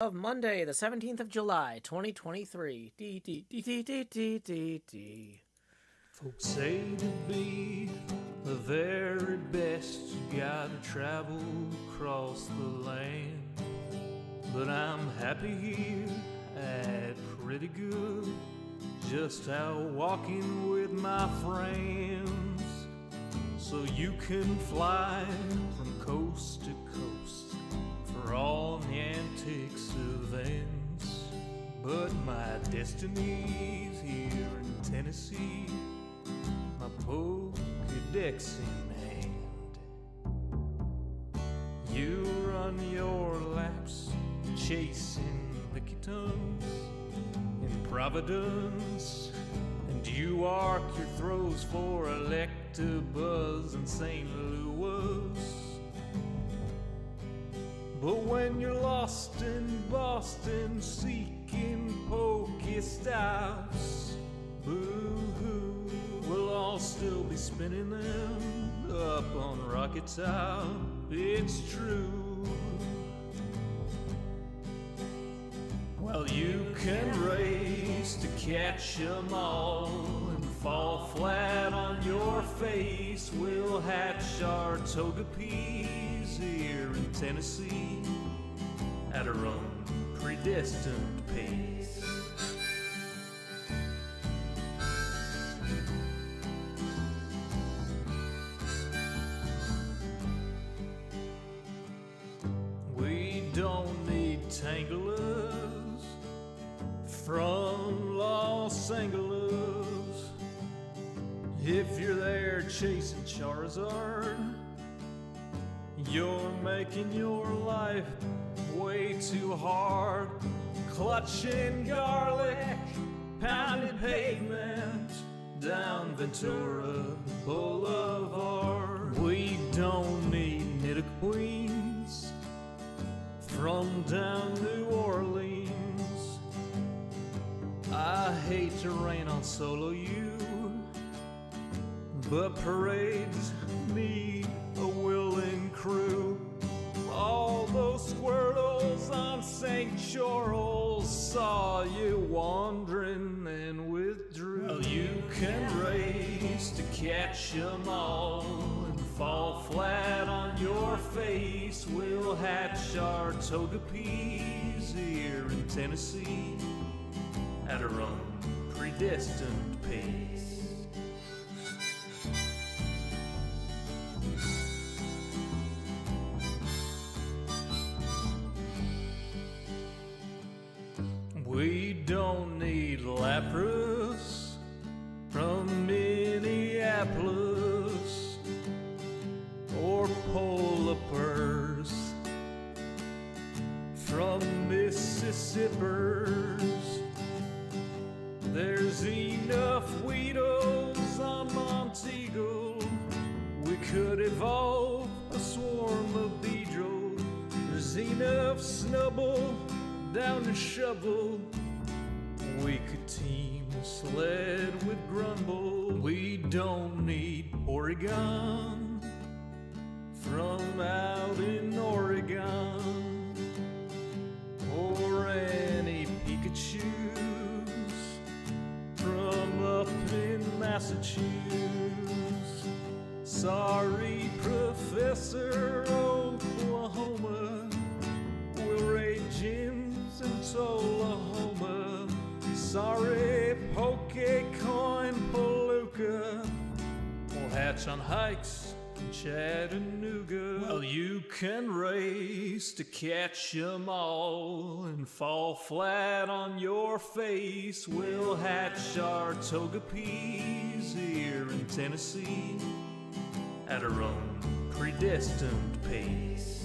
Of Monday, the 17th of July, 2023. Folks say to be the very best, you gotta travel across the land. But I'm happy here at pretty good, just out walking with my friends. So you can fly from coast to coast for all the antics of ends. But my destiny's here in Tennessee, my Pokédex in hand. You run your laps chasing the Tongues in Providence, and you arc your throws for Electabuzz in St. Louis. But when you're lost in Boston seeking Pokestops, boo-hoo, we'll all still be spinning them up on Rocket Top. It's true. Well, you can race to catch 'em all and fall flat on your face. We'll hatch our Togepi's here in Tennessee at our own predestined pace. We don't need Tanglers from Los Angeles. If you're there chasing Charizard, you're making your life way too hard. Clutching garlic, pounding pavement down Ventura Boulevard. We don't need Nidoqueens from down New Orleans. I hate to rain on solo you, but parades need a willing crew. All those Squirtles on St. Charles saw you wandering and withdrew. Well, you can race to catch 'em all and fall flat on your face. We'll hatch our Togepi's here in Tennessee at our own predestined pace. We don't need Lapras from Minneapolis or Polipers from Mississippers. There's enough Weedles on Monteagle, we could evolve a swarm of Beedrill. There's enough Snubble down to Shovel, we could team Sled with Grumble. We don't need Oregon from out in Oregon, or any Pikachus from up in Massachusetts. Sorry, Professor Oklahoma, we'll raid gyms in Tullahoma. Sorry, Pokecoin Palooka, we'll hatch on hikes in Chattanooga. Well, you can race to catch 'em all and fall flat on your face. We'll hatch our Togepi's here in Tennessee at our own predestined pace.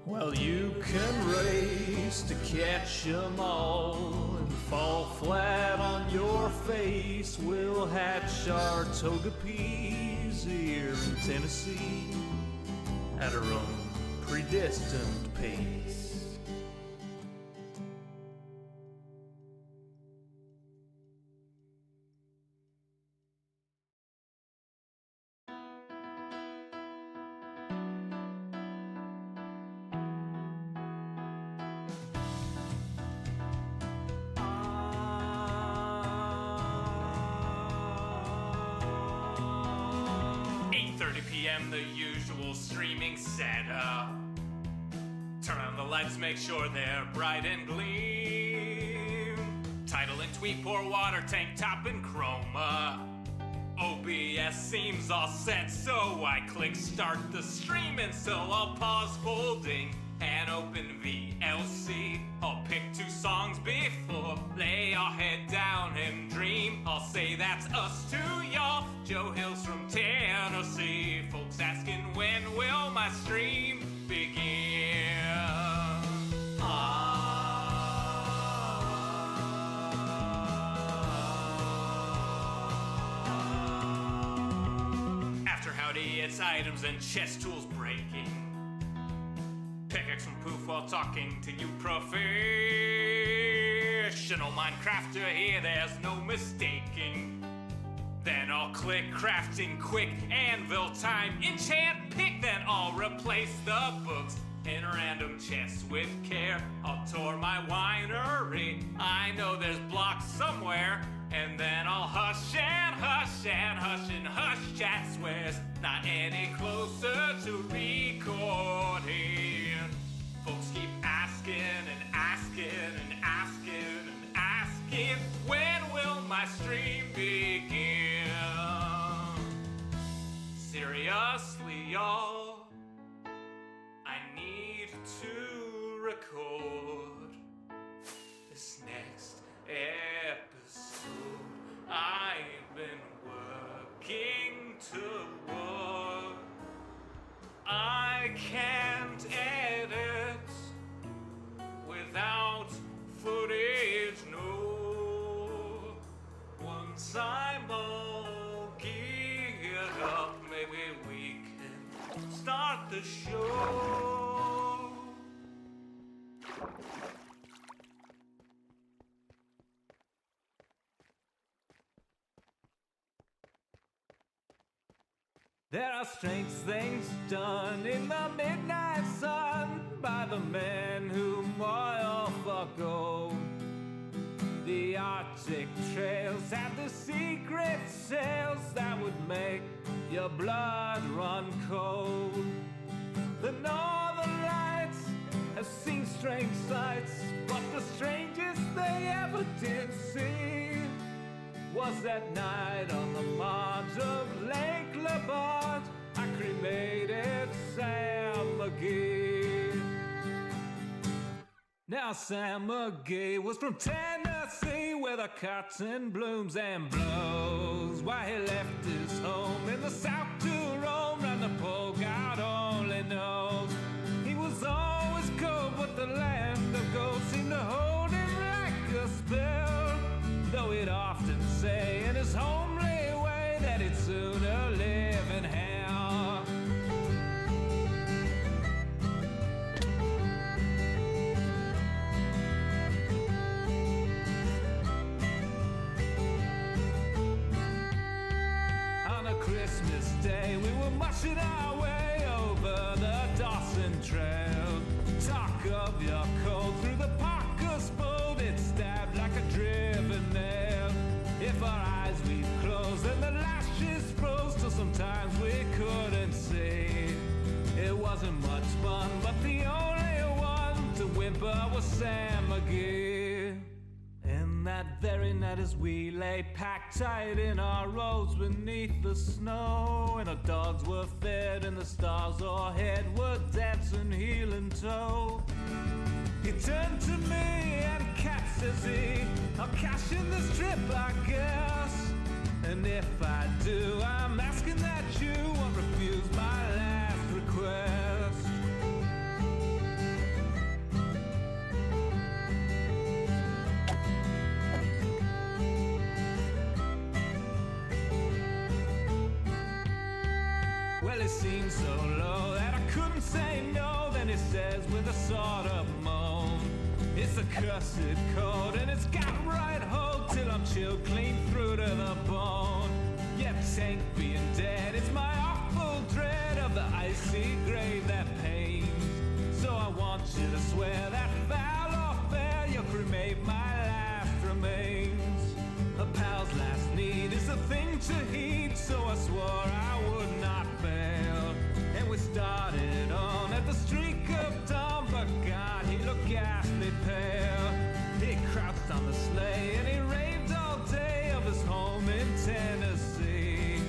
Well, you can race to catch 'em all and fall flat on your face. We'll hatch our Togepi's here in Tennessee at our own predestined pace. am the usual streaming setup. Turn on the lights, make sure they're bright and gleam. Title and tweet, pour water, tank top and chroma. OBS seems all set, so I click start the stream, and so I'll pause folding and open VLC. I'll pick 2 songs before lay our head down and dream. I'll say that's us to y'all. Joe Hill's from Tennessee. Folks asking when will my stream begin? After howdy, it's items and chess tools breaking. Pickaxe from poof while talking to you professional Minecrafter here, there's no mistaking. Then I'll click crafting quick, anvil time, enchant pick, then I'll replace the books in random chests with care. I'll tour my winery, I know there's blocks somewhere, and then I'll hush and hush and hush and hush chat swears, not any closer to recording. Folks keep asking and asking and asking and asking, when will my stream begin? Seriously, y'all, I need to record this next episode. I've been working toward. I can't edit without footage, no. Once I'm all geared up, maybe we can start the show. There are strange things done in the midnight sun by the men who moil for gold. The Arctic trails have the secret sails that would make your blood run cold. The northern lights have seen strange sights, but the strangest they ever did see was that night on the marge of Lake Labarge. I cremated Sam McGee. Now Sam McGee was from Tennessee, where the cotton blooms and blows, while he left his home in the south to roam round the pole, God only knows. He was always cold, but the land of gold seemed to hold him like a spell, though he'd often say in his homely way that he'd sooner live in hell. On a Christmas day, we were mushing our way over the Dawson Trail. Talk of your cold through the Parker's bolt, it stabbed like a driven nail. If our eyes we'd close, then the lashes froze till sometimes we couldn't see. It wasn't much fun, but the only one to whimper was Sam McGee. And that very night as we lay packed tight in our robes beneath the snow, and our dogs were fed and the stars o'erhead were dancing heel and toe, he turned to me and cat says he, I'll cash in this trip I guess. And if I do, I'm asking that you won't refuse my last request. Well, it seemed so low that I couldn't say no. Then he says with a sort of moan, it's a cursed cold and it's got right hold till I'm chilled clean through to the bone. Yet tank being dead, it's my awful dread of the icy grave that pains. So I want you to swear that foul or fair you'll cremate my last remains. A pal's last need is a thing to heed, so I swore I would not fail. ghastly pair. He crouched on the sleigh and he raved all day of his home in Tennessee.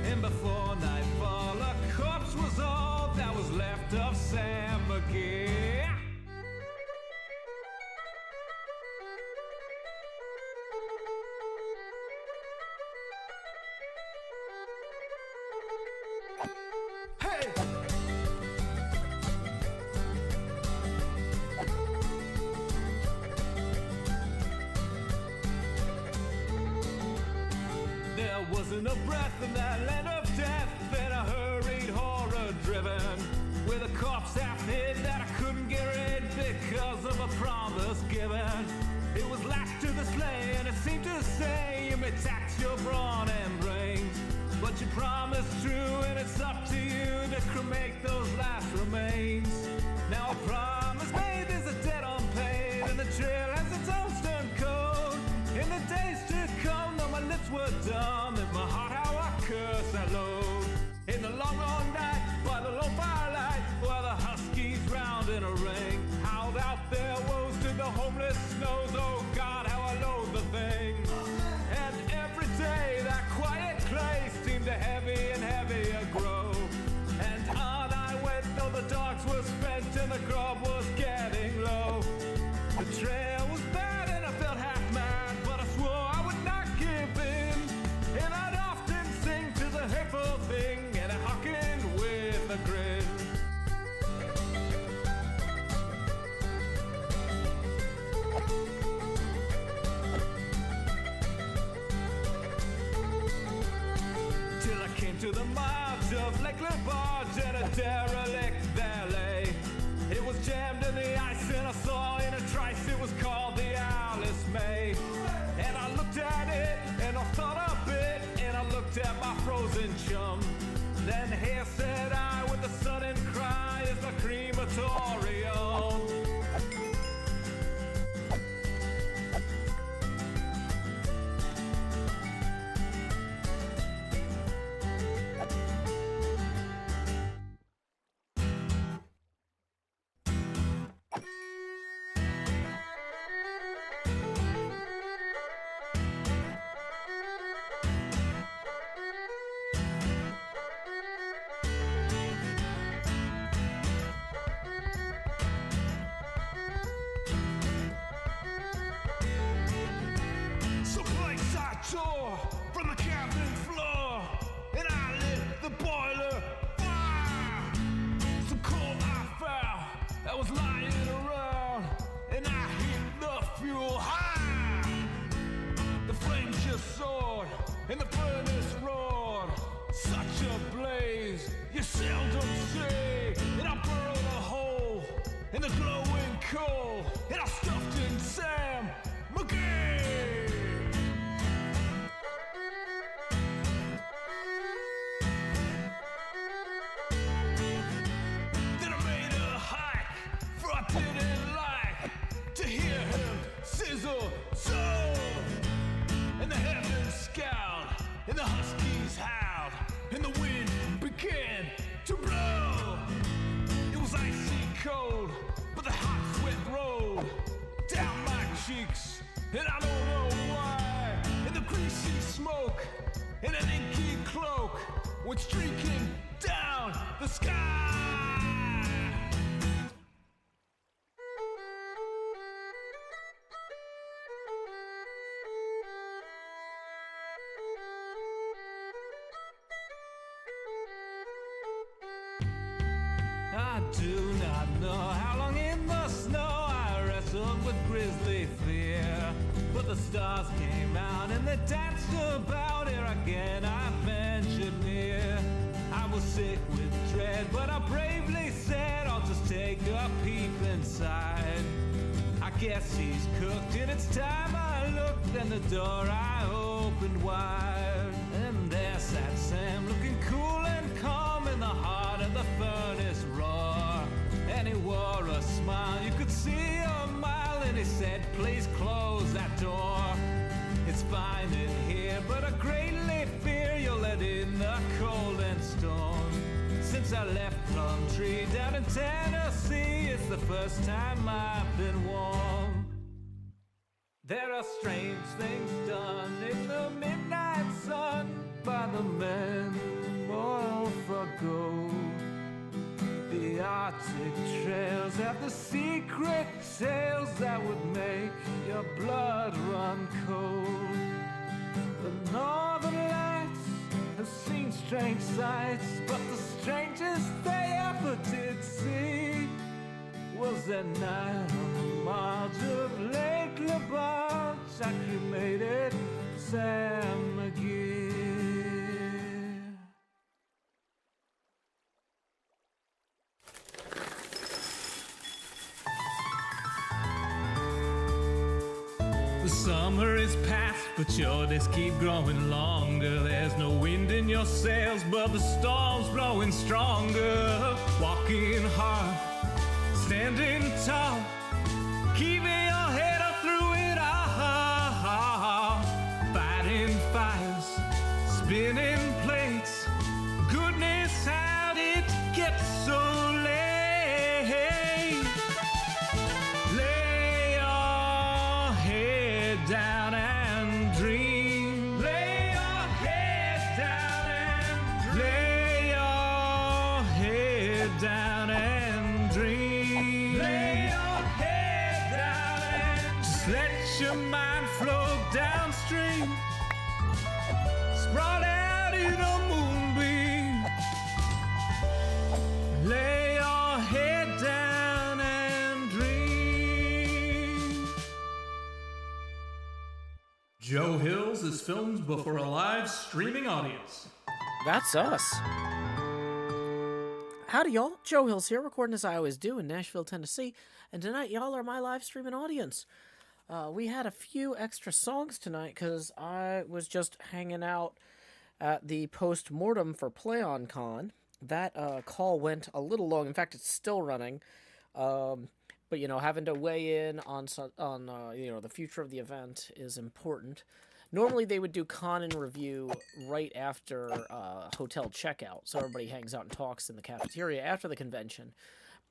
And before nightfall, a corpse was all that was left of Sam McGee. Hey! There wasn't a breath in that land of death, then I hurried horror-driven, with a corpse half hid that I couldn't get rid because of a promise given. It was lashed to the sleigh and it seemed to say, you may tax your brawn and brains, but you promised true and it's up to you to cremate those last remains. Now a promise made is a debt unpaid, and the trail has its own stern code. In the days to come, though my lips were dumb, in my heart how I curse that load. In the long, long night, by the lone firelight, while the huskies round in a ring howled out their woes to the homeless snows. Oh God, how I loathe the thing. And every day that quiet clay seemed to heavy and heavier grow. And on I went, though the dogs were spent and the grub was getting low. The trail was bad and I felt half mad, but I swore I would not give in. And I'd often sing to the hateful thing, and I hearkened with a grin. Till I came to the marge of Lake Lebarge, and a derelict there lay. It was jammed in the ice and I saw in a trice it was called the Alice May. And I looked at it and I thought a bit, and I looked at my frozen chum. Then here said I with a sudden cry, is the crematorium. From the cabin floor, and I lit the boiler fire. Some coal I found that was lying around, and I hit the fuel high. The flames just soared, and the furnace roared. Such a blaze you seldom see. And I burrowed a hole in the glowing coal, and I stuffed in Sam McGee. So, and the heavens scowled, and the huskies howled, and the wind began to blow. It was icy cold, but the hot sweat rolled down my cheeks, and I don't know why. And the greasy smoke in an inky cloak went streaking down the sky. I do not know how long in the snow I wrestled with grisly fear, but the stars came out and they danced about. Here again I ventured near. I was sick with dread, but I bravely said I'll just take a peep inside. I guess he's cooked and it's time I looked, and the door I opened wide. And there sat Sam looking cool and calm in the heart of the furnace roar. And he wore a smile, you could see a mile, and he said, please close that door. It's fine in here, but I greatly fear you'll let in the cold and storm. Since since I left country down in Tennessee. It's the first time I've been warm. There are strange things done in the midnight sun by the men boiled for gold. The Arctic trails have the secret tales that would make your blood run cold. The northern lights have seen strange sights, but the strangest they ever did see was that night on the marge of Lake LaBarge. I cremated Sam McGee. The summer is past, but your days keep growing longer. There's no wind in your sails, but the storm's blowing stronger. Walking hard, standing tall, keeping your head up through it all. Fighting fires, spinning plates. Goodness, how did it get so late? Lay your head down and dream. Lay your head down and lay your head down and dream. Lay your head down and just let your mind flow downstream. Sprawl out in a moonbeam. Lay your head down and dream. Joe Hills is filmed before a live streaming audience. That's us. Howdy, y'all. Joe Hills here, recording as I always do in Nashville, Tennessee. And tonight, y'all are my live streaming audience. We had a few extra songs tonight because I was just hanging out at the post-mortem for PlayOnCon. That call went a little long. In fact, it's still running. But, you know, having to weigh in on the future of the event is important. Normally, they would do con and review right after hotel checkout, so everybody hangs out and talks in the cafeteria after the convention.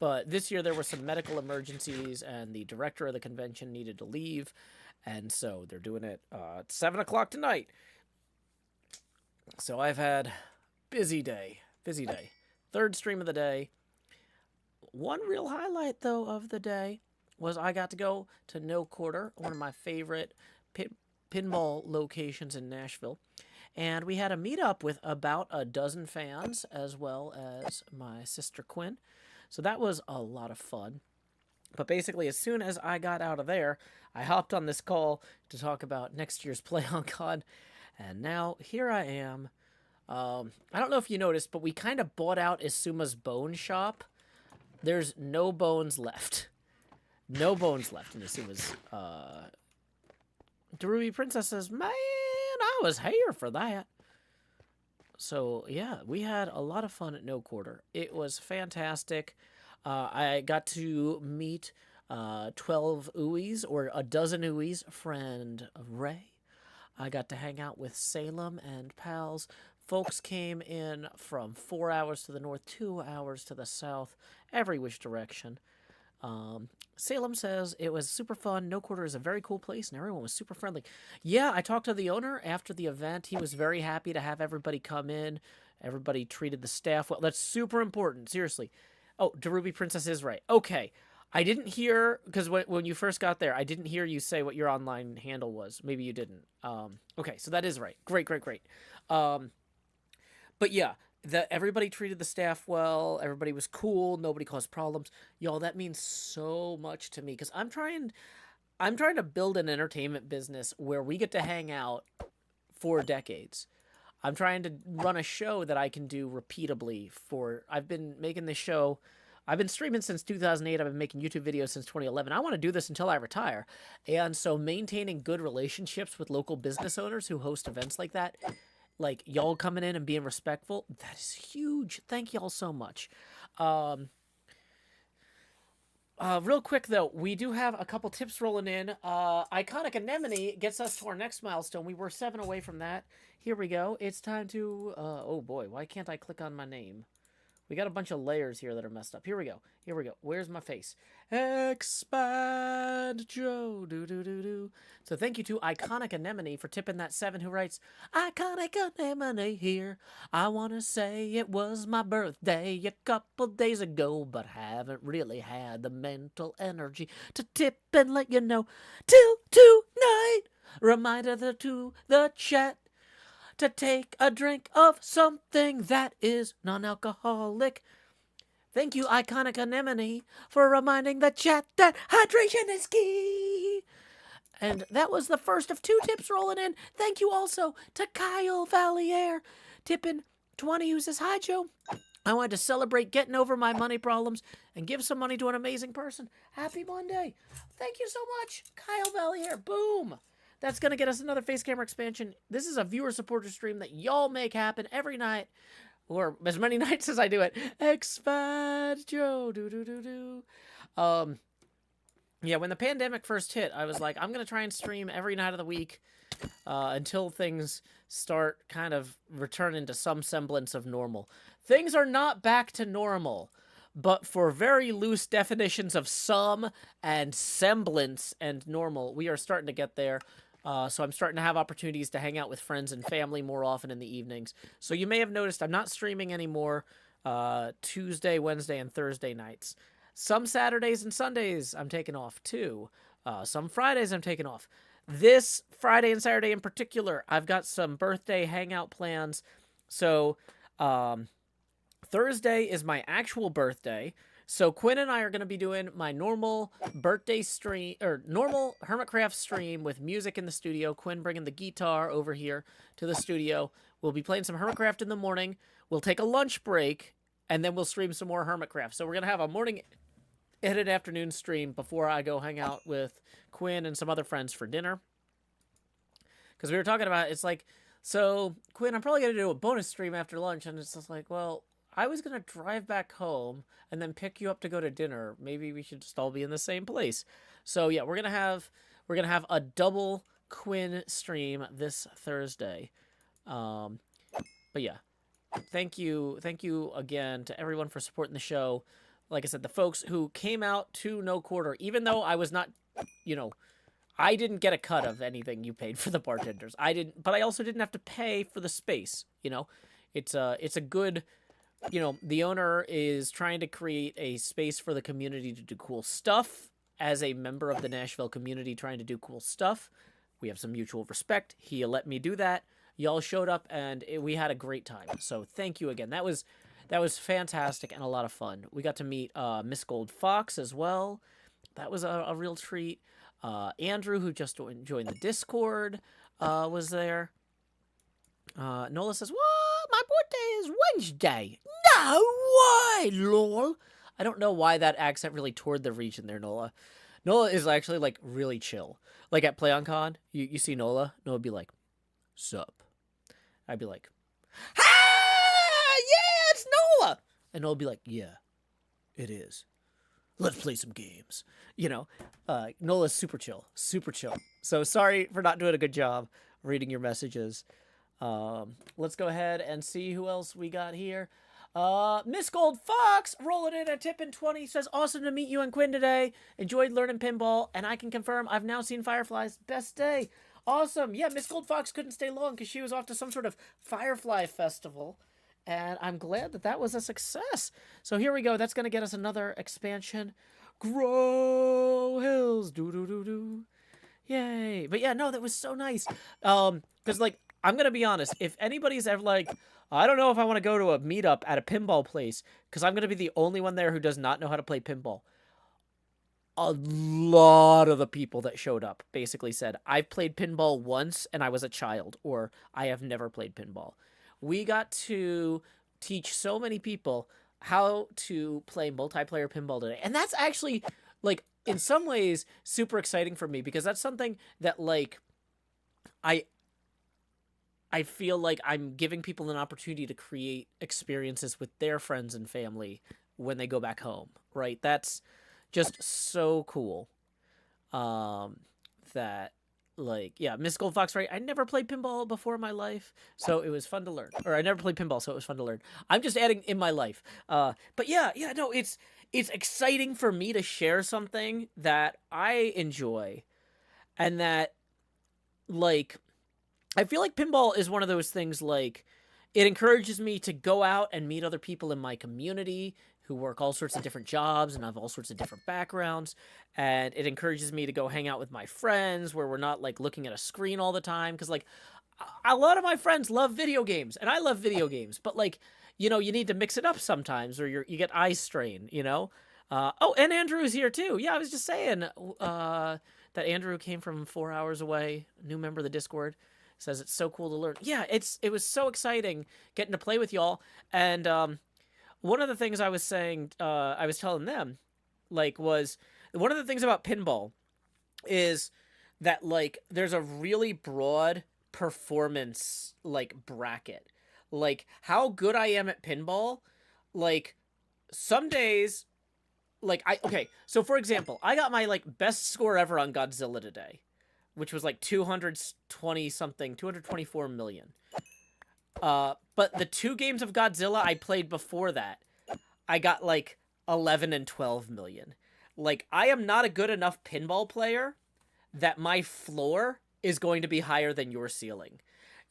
But this year, there were some medical emergencies, and the director of the convention needed to leave, and so they're doing it at 7 o'clock tonight. So I've had busy day. Third stream of the day. One real highlight, though, of the day was I got to go to No Quarter, one of my favorite pinball locations in Nashville. And we had a meetup with about a dozen fans, as well as my sister Quinn. So that was a lot of fun. But basically, as soon as I got out of there, I hopped on this call to talk about next year's PlayOnCon. And now, here I am. I don't know if you noticed, but we kind of bought out Isuma's bone shop. There's no bones left. No bones left in Isuma's. The Ruby Princess says, man, I was here for that. So, yeah, we had a lot of fun at No Quarter. It was fantastic. I got to meet 12 Uis, or a dozen Uis, friend Ray. I got to hang out with Salem and pals. Folks came in from 4 hours to the north, 2 hours to the south, every which direction. Salem says it was super fun. No Quarter is a very cool place, and everyone was super friendly. Yeah, I talked to the owner after the event. He was very happy to have everybody come in. Everybody treated the staff well. That's super important, seriously. Oh, Darubi Princess is right. Okay, I didn't hear, because when you first got there, I didn't hear you say what your online handle was. Maybe you didn't. Okay, so that is right. Great. But yeah, everybody treated the staff well. Everybody was cool. Nobody caused problems. Y'all, that means so much to me, because I'm trying to build an entertainment business where we get to hang out for decades. I'm trying to run a show that I can do repeatably I've been making this show. I've been streaming since 2008. I've been making YouTube videos since 2011. I want to do this until I retire. And so maintaining good relationships with local business owners who host events like that, like y'all coming in and being respectful, that is huge. Thank y'all so much. Real quick, though, we do have a couple tips rolling in. Iconic Anemone gets us to our next milestone. We were 7 away from that. Here we go. It's time to... oh, boy. Why can't I click on my name? We got a bunch of layers here that are messed up. Here we go. Here we go. Where's my face? Expand Joe. Do do do do. So thank you to Iconic Anemone for tipping that 7, who writes, Iconic Anemone here. I want to say it was my birthday a couple days ago, but haven't really had the mental energy to tip and let you know till tonight. Reminder to the chat to take a drink of something that is non-alcoholic. Thank you, Iconic Anemone, for reminding the chat that hydration is key. And that was the first of 2 tips rolling in. Thank you also to Kyle Valier, tipping 20, who says, hi, Joe. I wanted to celebrate getting over my money problems and give some money to an amazing person. Happy Monday. Thank you so much, Kyle Valier. Boom. That's going to get us another face camera expansion. This is a viewer-supporter stream that y'all make happen every night, or as many nights as I do it. Expand Joe. Yeah, when the pandemic first hit, I was like, I'm going to try and stream every night of the week until things start kind of returning to some semblance of normal. Things are not back to normal, but for very loose definitions of some and semblance and normal, we are starting to get there. So I'm starting to have opportunities to hang out with friends and family more often in the evenings. So you may have noticed I'm not streaming anymore Tuesday, Wednesday, and Thursday nights. Some Saturdays and Sundays I'm taking off too. Some Fridays I'm taking off. This Friday and Saturday in particular, I've got some birthday hangout plans. So Thursday is my actual birthday. So Quinn and I are going to be doing my normal birthday stream, or normal HermitCraft stream with music in the studio. Quinn bringing the guitar over here to the studio. We'll be playing some HermitCraft in the morning. We'll take a lunch break, and then we'll stream some more HermitCraft. So we're going to have a morning and an afternoon stream before I go hang out with Quinn and some other friends for dinner. Because we were talking about, it's like, so Quinn, I'm probably going to do a bonus stream after lunch, and it's just like, well, I was going to drive back home and then pick you up to go to dinner. Maybe we should just all be in the same place. So yeah, we're going to have a double Quinn stream this Thursday. But yeah, thank you again to everyone for supporting the show. Like I said, the folks who came out to No Quarter, even though I was not, I didn't get a cut of anything you paid for the bartenders. But I also didn't have to pay for the space. It's a good. The owner is trying to create a space for the community to do cool stuff. As a member of the Nashville community trying to do cool stuff, we have some mutual respect. He let me do that. Y'all showed up, and we had a great time. So thank you again. That was fantastic and a lot of fun. We got to meet Miss Gold Fox as well. That was a real treat. Andrew, who just joined the Discord, was there. Nola says, what? My birthday is Wednesday. No way, lol. I don't know why that accent really toured the region there, Nola. Nola is actually, like, really chill. Like, at PlayOnCon, you see Nola would be like, sup? I'd be like, yeah, it's Nola! And Nola would be like, yeah, it is. Let's play some games. Nola's super chill. Super chill. So sorry for not doing a good job reading your messages. Let's go ahead and see who else we got here. Miss Gold Fox rolling in a tip in 20 says, awesome to meet you and Quinn today. Enjoyed learning pinball, and I can confirm I've now seen Fireflies. Best day. Awesome. Yeah, Miss Gold Fox couldn't stay long because she was off to some sort of Firefly festival, and I'm glad that was a success. So here we go. That's going to get us another expansion. Grow Hills. Do. Yay. But yeah, no, that was so nice. Because, like, I'm going to be honest. If anybody's ever like, I don't know if I want to go to a meetup at a pinball place because I'm going to be the only one there who does not know how to play pinball. A lot of the people that showed up basically said, I've played pinball once and I was a child, or I have never played pinball. We got to teach so many people how to play multiplayer pinball today. And that's actually, like, in some ways super exciting for me because that's something that, like, I feel like I'm giving people an opportunity to create experiences with their friends and family when they go back home, right? That's just so cool that Like, yeah, Miss Goldfox, right? I never played pinball before in my life, so it was fun to learn. Or I never played pinball, so it was fun to learn. I'm just adding in my life. But yeah, no, it's exciting for me to share something that I enjoy, and that, like, I feel like pinball is one of those things, like, it encourages me to go out and meet other people in my community who work all sorts of different jobs and have all sorts of different backgrounds. And it encourages me to go hang out with my friends where we're not, like, looking at a screen all the time. Because, like, a lot of my friends love video games, and I love video games. But, like, you know, you need to mix it up sometimes, or you get eye strain, you know? Oh, and Andrew's here, too. Yeah, I was just saying that Andrew came from 4 hours away, new member of the Discord. Says it's so cool to learn. Yeah, it was so exciting getting to play with y'all. And one of the things I was saying, I was telling them, like, was one of the things about pinball is that, like, there's a really broad performance, like, bracket. Like, how good I am at pinball, like, some days, like, okay, so for example, I got my, like, best score ever on Godzilla today, which was like 220 something, 224 million. But the 2 games of Godzilla I played before that, I got like 11 and 12 million. Like, I am not a good enough pinball player that my floor is going to be higher than your ceiling.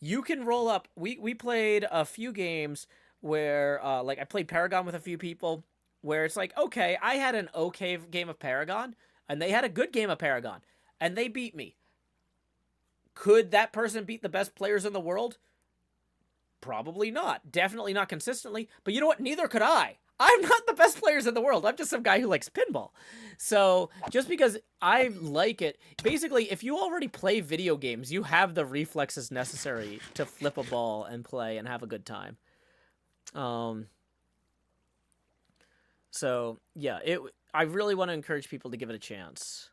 You can roll up. We played a few games where, like, I played Paragon with a few people, where it's like, okay, I had an okay game of Paragon, and they had a good game of Paragon, and they beat me. Could that person beat the best players in the world? Probably not. Definitely not consistently. But you know what? Neither could I. I'm not the best players in the world. I'm just some guy who likes pinball. So just because I like it, basically, if you already play video games, you have the reflexes necessary to flip a ball and play and have a good time. So yeah, I really want to encourage people to give it a chance.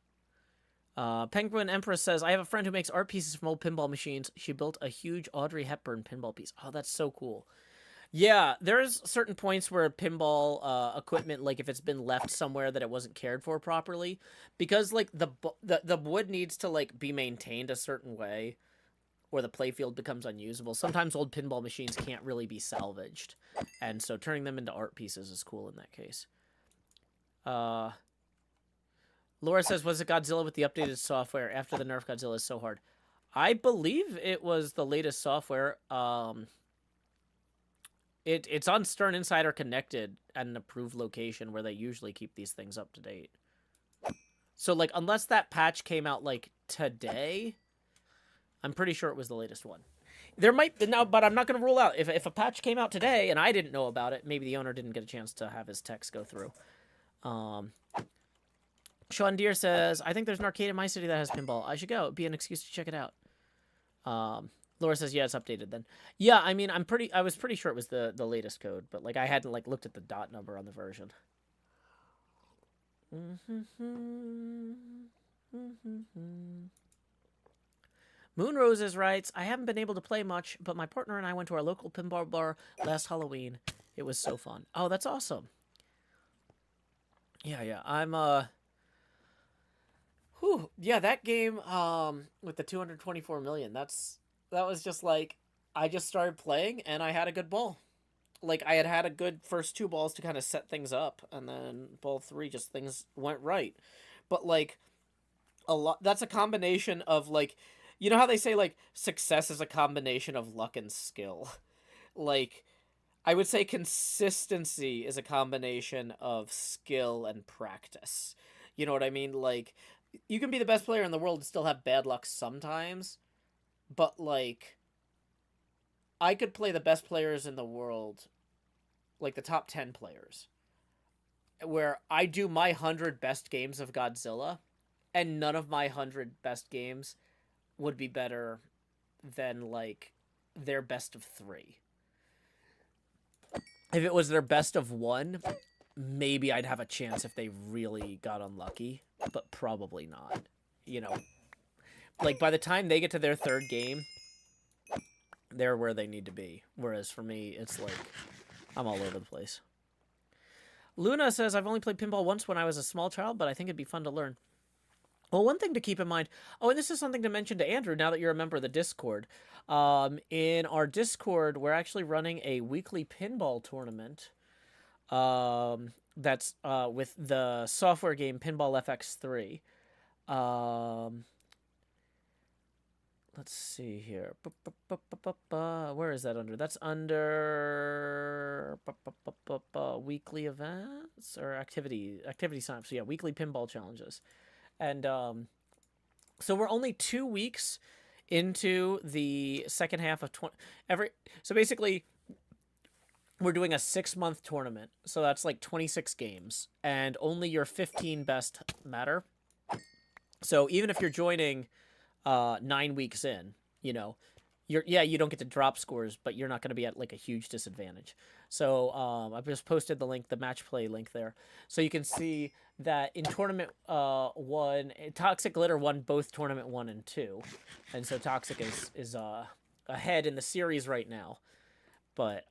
Penguin Empress says, I have a friend who makes art pieces from old pinball machines. She built a huge Audrey Hepburn pinball piece. Oh, that's so cool. Yeah, there's certain points where pinball equipment, like, if it's been left somewhere that it wasn't cared for properly, because, like, the wood needs to, like, be maintained a certain way, or the playfield becomes unusable. Sometimes old pinball machines can't really be salvaged, and so turning them into art pieces is cool in that case. Laura says, was it Godzilla with the updated software after the nerf Godzilla is so hard? I believe it was the latest software. It's on Stern Insider Connected at an approved location where they usually keep these things up to date. So, like, unless that patch came out, like, today, I'm pretty sure it was the latest one. There might be now, but I'm not going to rule out. If a patch came out today and I didn't know about it, maybe the owner didn't get a chance to have his text go through. Sean Deere says, I think there's an arcade in my city that has pinball. I should go. It'd be an excuse to check it out. Laura says, yeah, it's updated then. Yeah, I mean, I was pretty sure it was the latest code, but, like, I hadn't, like, looked at the dot number on the version. Moon Roses writes, I haven't been able to play much, but my partner and I went to our local pinball bar last Halloween. It was so fun. Oh, that's awesome. Yeah, I'm, yeah, that game, with the 224 million, that was just, like, I just started playing, and I had a good ball. Like, I had a good first 2 balls to kind of set things up, and then ball 3, just things went right. But, like, that's a combination of, like, you know how they say, like, success is a combination of luck and skill? Like, I would say consistency is a combination of skill and practice. You know what I mean? Like, you can be the best player in the world and still have bad luck sometimes, but, like, I could play the best players in the world, like the top 10 players, where I do my 100 best games of Godzilla, and none of my 100 best games would be better than, like, their best of 3. If it was their best of 1, maybe I'd have a chance if they really got unlucky, but probably not. You know, like, by the time they get to their 3rd game, they're where they need to be. Whereas for me, it's like, I'm all over the place. Luna says, I've only played pinball once when I was a small child, but I think it'd be fun to learn. Well, one thing to keep in mind. Oh, and this is something to mention to Andrew. Now that you're a member of the Discord, in our Discord, we're actually running a weekly pinball tournament. That's with the software game Pinball FX 3. Let's see here. Where is that under? That's under weekly events or activity sign-ups. So yeah, weekly pinball challenges. And so we're only 2 weeks into the second half of so basically we're doing a 6-month tournament. So that's like 26 games and only your 15 best matter. So even if you're joining 9 weeks in, you know, you don't get to drop scores, but you're not going to be at like a huge disadvantage. So I've just posted the link, the match play link there, so you can see that in tournament 1, Toxic Glitter won both tournament 1 and 2, and so Toxic is ahead in the series right now. But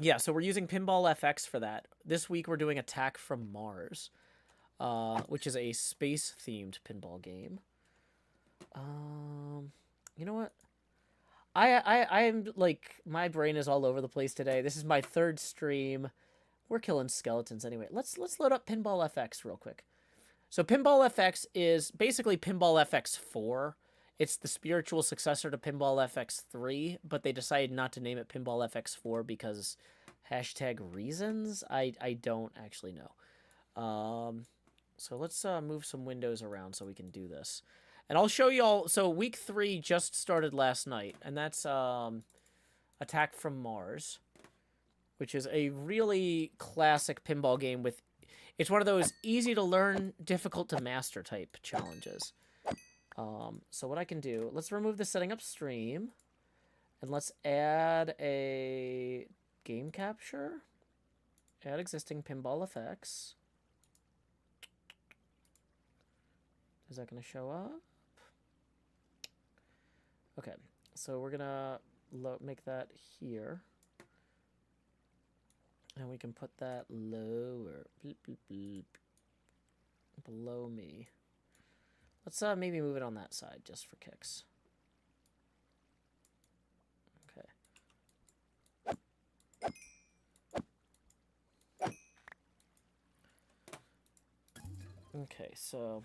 yeah, so we're using Pinball FX for that. This week we're doing Attack from Mars, which is a space-themed pinball game. You know what? I'm like, my brain is all over the place today. This is my 3rd stream. We're killing skeletons anyway. Let's load up Pinball FX real quick. So Pinball FX is basically Pinball FX 4. It's the spiritual successor to Pinball FX 3, but they decided not to name it Pinball FX 4 because #reasons. I don't actually know. So let's move some windows around so we can do this. And I'll show you all. So week 3 just started last night, and that's Attack from Mars, which is a really classic pinball game with. It's one of those easy to learn, difficult to master type challenges. So what I can do, let's remove the setting up stream, and let's add a game capture. Add existing Pinball FX. Is that going to show up? Okay, so we're gonna make that here, and we can put that lower, bleep, bleep, bleep, below me. Let's maybe move it on that side just for kicks. Okay. Okay, so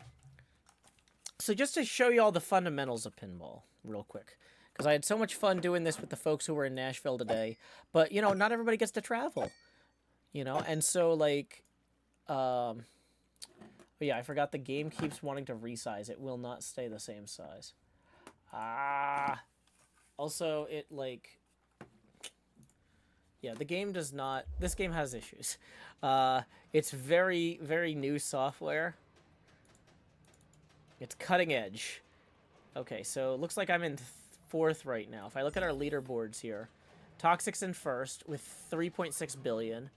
just to show you all the fundamentals of pinball real quick, because I had so much fun doing this with the folks who were in Nashville today, but, you know, not everybody gets to travel, you know, and so, like, yeah, I forgot the game keeps wanting to resize. It will not stay the same size. Also, it, like, yeah, the game does not, this game has issues. It's very, very new software. It's cutting edge. Okay, so it looks like I'm in 4th right now. If I look at our leaderboards here, Toxic's in 1st with 3.6 billion.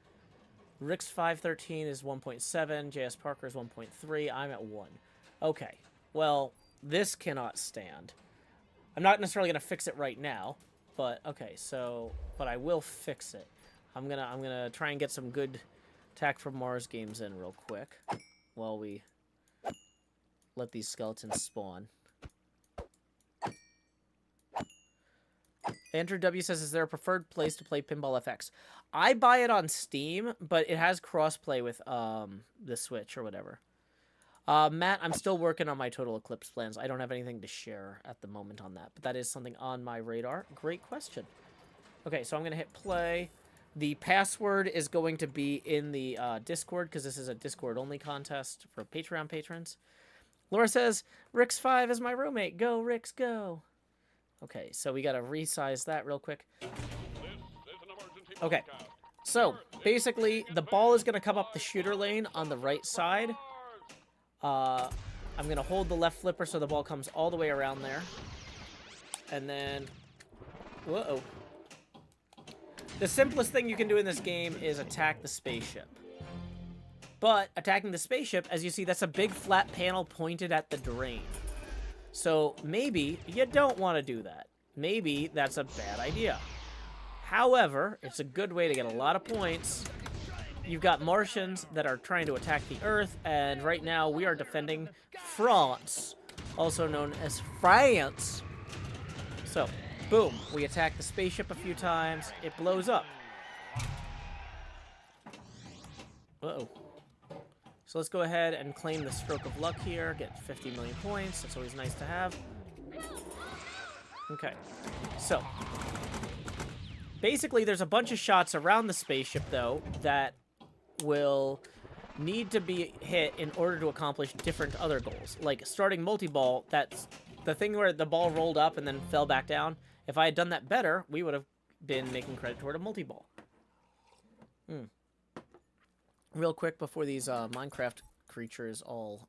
Rick's 513 is 1.7. JS Parker is 1.3. I'm at 1. Okay, well, this cannot stand. I'm not necessarily gonna fix it right now, but okay. So, but I will fix it. I'm gonna try and get some good Attack from Mars games in real quick while we let these skeletons spawn. Andrew W says, is there a preferred place to play Pinball FX? I buy it on Steam, but it has crossplay with the Switch or whatever. Matt, I'm still working on my Total Eclipse plans. I don't have anything to share at the moment on that, but that is something on my radar. Great question. Okay, so I'm going to hit play. The password is going to be in the Discord, because this is a Discord-only contest for Patreon patrons. Laura says, Rick's 5 is my roommate. Go, Ricks, go. Okay, so we got to resize that real quick. Okay, so basically the ball is going to come up the shooter lane on the right side. I'm going to hold the left flipper so the ball comes all the way around there. And then, whoa. The simplest thing you can do in this game is attack the spaceship. But attacking the spaceship, as you see, that's a big flat panel pointed at the drain. So maybe you don't want to do that. Maybe that's a bad idea. However, it's a good way to get a lot of points you've got Martians that are trying to attack the Earth, and right now we are defending France, also known as France. So, boom, we attack the spaceship a few times, it blows up. Uh-oh. So let's go ahead and claim the stroke of luck here, get 50 million points, that's always nice to have. Okay, so basically there's a bunch of shots around the spaceship, though, that will need to be hit in order to accomplish different other goals. Like starting multi-ball, that's the thing where the ball rolled up and then fell back down. If I had done that better, we would have been making credit toward a multi-ball. Real quick before these Minecraft creatures all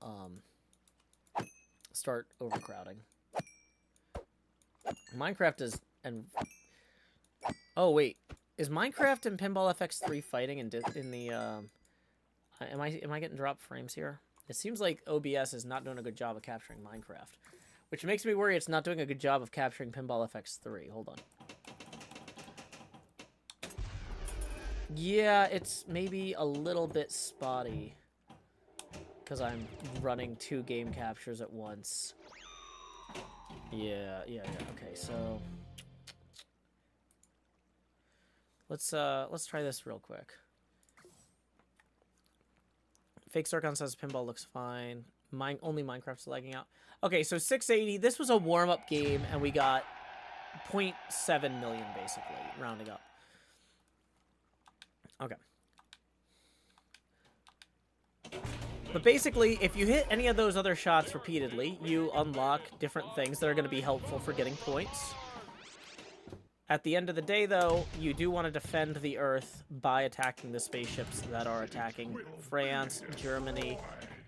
start overcrowding. Minecraft is... Oh, wait. Is Minecraft and Pinball FX 3 fighting in the... Am I getting dropped frames here? It seems like OBS is not doing a good job of capturing Minecraft. Which makes me worry it's not doing a good job of capturing Pinball FX 3. Hold on. Yeah, it's maybe a little bit spotty. Because I'm running 2 game captures at once. Yeah. Okay, so... Let's try this real quick. Fake Sarkon says Pinball looks fine. Only Minecraft's lagging out. Okay, so 680. This was a warm-up game, and we got 0.7 million, basically, rounding up. Okay. But basically, if you hit any of those other shots repeatedly, you unlock different things that are going to be helpful for getting points. At the end of the day, though, you do want to defend the Earth by attacking the spaceships that are attacking France, Germany,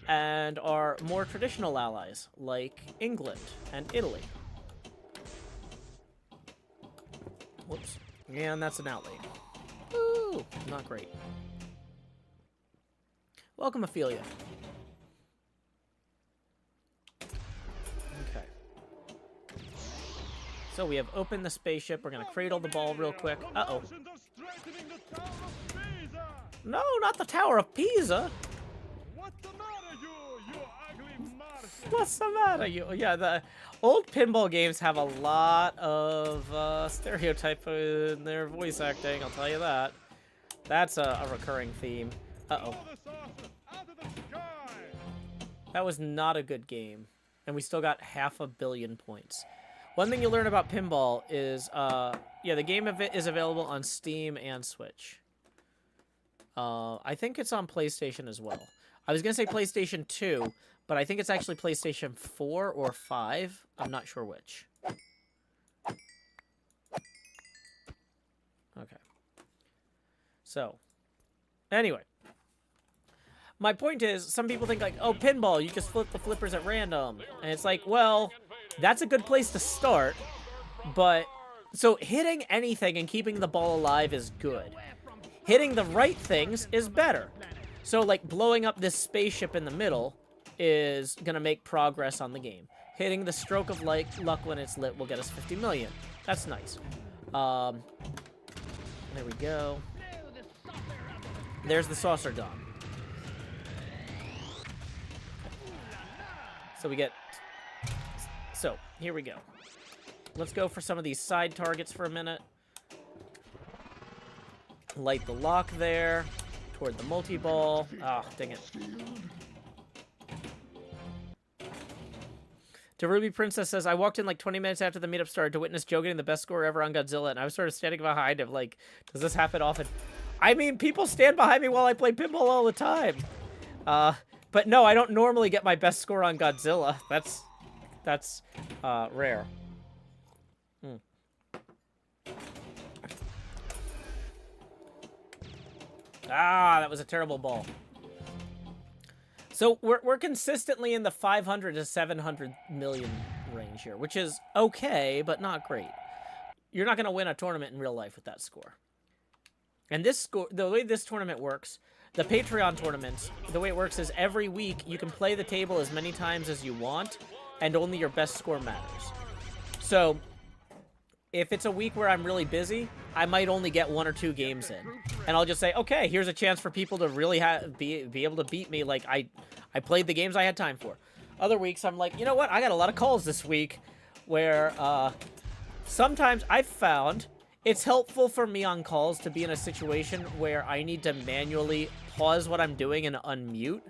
and our more traditional allies, like England and Italy. Whoops. And that's an outlay. Ooh, not great. Welcome, Ophelia. Okay. So we have opened the spaceship. We're going to cradle the ball real quick. Uh-oh. No, not the Tower of Pisa. What's the matter, you ugly Martian? What's the matter, you? Yeah, the old pinball games have a lot of stereotype in their voice acting, I'll tell you that. That's a recurring theme. Uh-oh. That was not a good game. And we still got 500 million points. One thing you learn about pinball is, yeah, the game of it is available on Steam and Switch. I think it's on PlayStation as well. I was going to say PlayStation 2, but I think it's actually PlayStation 4 or 5. I'm not sure which. Okay. So, anyway. My point is, some people think like, oh, pinball, you just flip the flippers at random. And it's like, well, that's a good place to start. But, so hitting anything and keeping the ball alive is good. Hitting the right things is better. So, like, blowing up this spaceship in the middle is going to make progress on the game. Hitting the stroke of luck when it's lit will get us 50 million. That's nice. There we go. There's the saucer gun. So we get... So, here we go. Let's go for some of these side targets for a minute. Light the lock there. Toward the multi-ball. Ah, oh, dang it. To Ruby Princess says, I walked in like 20 minutes after the meetup started to witness Joe getting the best score ever on Godzilla, and I was sort of standing behind him like, does this happen often? I mean, people stand behind me while I play pinball all the time. But no, I don't normally get my best score on Godzilla. That's rare. Ah, that was a terrible ball. So we're consistently in the 500 to 700 million range here, which is okay, but not great. You're not going to win a tournament in real life with that score. And this score, the way this tournament works, the Patreon tournaments, the way it works is every week you can play the table as many times as you want, and only your best score matters. So if it's a week where I'm really busy, I might only get 1 or 2 games in. And I'll just say, okay, here's a chance for people to really be able to beat me. Like, I played the games I had time for. Other weeks, I'm like, you know what? I got a lot of calls this week where sometimes I've found it's helpful for me on calls to be in a situation where I need to manually pause what I'm doing and unmute,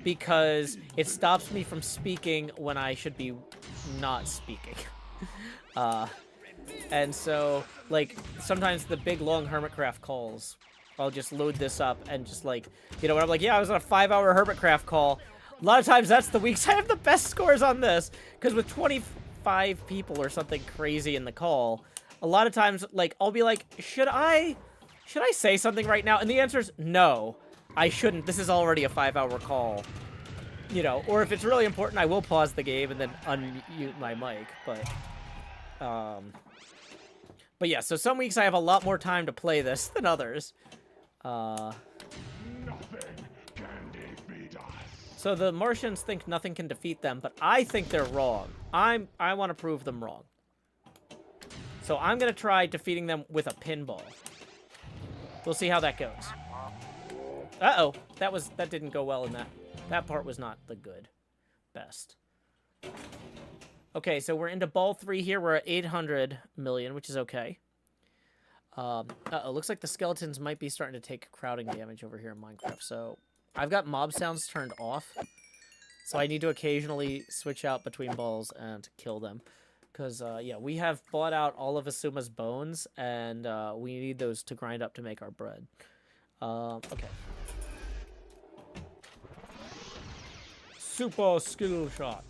because it stops me from speaking when I should be not speaking. And so, like, sometimes the big, long HermitCraft calls, I'll just load this up and just, like, you know, when I'm like, yeah, I was on a 5-hour HermitCraft call, a lot of times that's the weeks I have the best scores on this, because with 25 people or something crazy in the call, a lot of times, like, I'll be like, should I say something right now? And the answer is no, I shouldn't. This is already a 5-hour call, you know. Or if it's really important, I will pause the game and then unmute my mic. But yeah, so some weeks I have a lot more time to play this than others. So the Martians think nothing can defeat them, but I think they're wrong. I want to prove them wrong. So I'm going to try defeating them with a pinball. We'll see how that goes. Uh-oh. That didn't go well in that. That part was not the best. Okay, so we're into ball 3 here. We're at 800 million, which is okay. Uh-oh. Looks like the skeletons might be starting to take crowding damage over here in Minecraft. So I've got mob sounds turned off. So I need to occasionally switch out between balls and kill them. Because, yeah, we have bought out all of Asuma's bones, and we need those to grind up to make our bread. Okay. Super skill shot.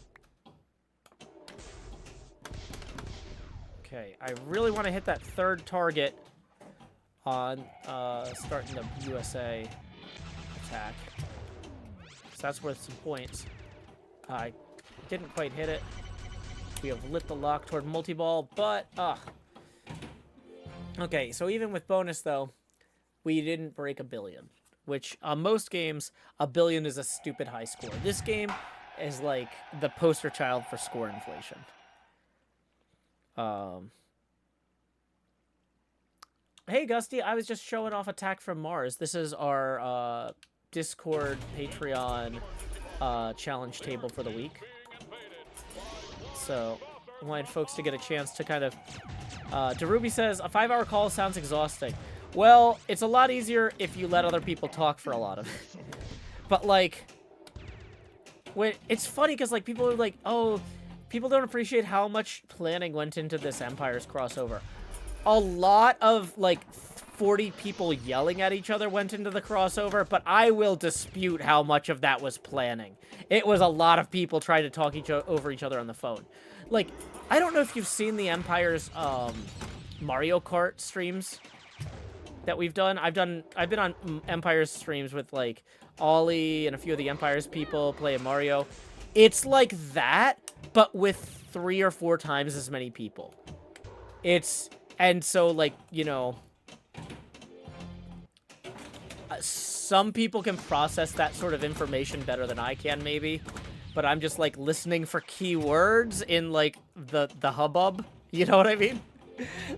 Okay, I really want to hit that third target on starting the USA attack. So that's worth some points. I didn't quite hit it. We have lit the lock toward multi-ball, but, okay, so even with bonus, though, we didn't break 1 billion, which on most games, 1 billion is a stupid high score. This game is like the poster child for score inflation. Hey, Gusty, I was just showing off Attack from Mars. This is our Discord, Patreon challenge table for the week. So I wanted folks to get a chance to kind of... Deruby says, a 5-hour call sounds exhausting. Well, it's a lot easier if you let other people talk for a lot of it. But, like... it's funny because, like, people are like, oh, people don't appreciate how much planning went into this Empire's crossover. A lot of, like, 40 people yelling at each other went into the crossover, but I will dispute how much of that was planning. It was a lot of people trying to talk over each other on the phone. Like, I don't know if you've seen the Empire's Mario Kart streams that we've done. I've been on Empire's streams with, like, Ollie and a few of the Empire's people playing Mario. It's like that, but with 3 or 4 times as many people. And so, like, you know, some people can process that sort of information better than I can, maybe. But I'm just, like, listening for keywords in, like, the hubbub. You know what I mean?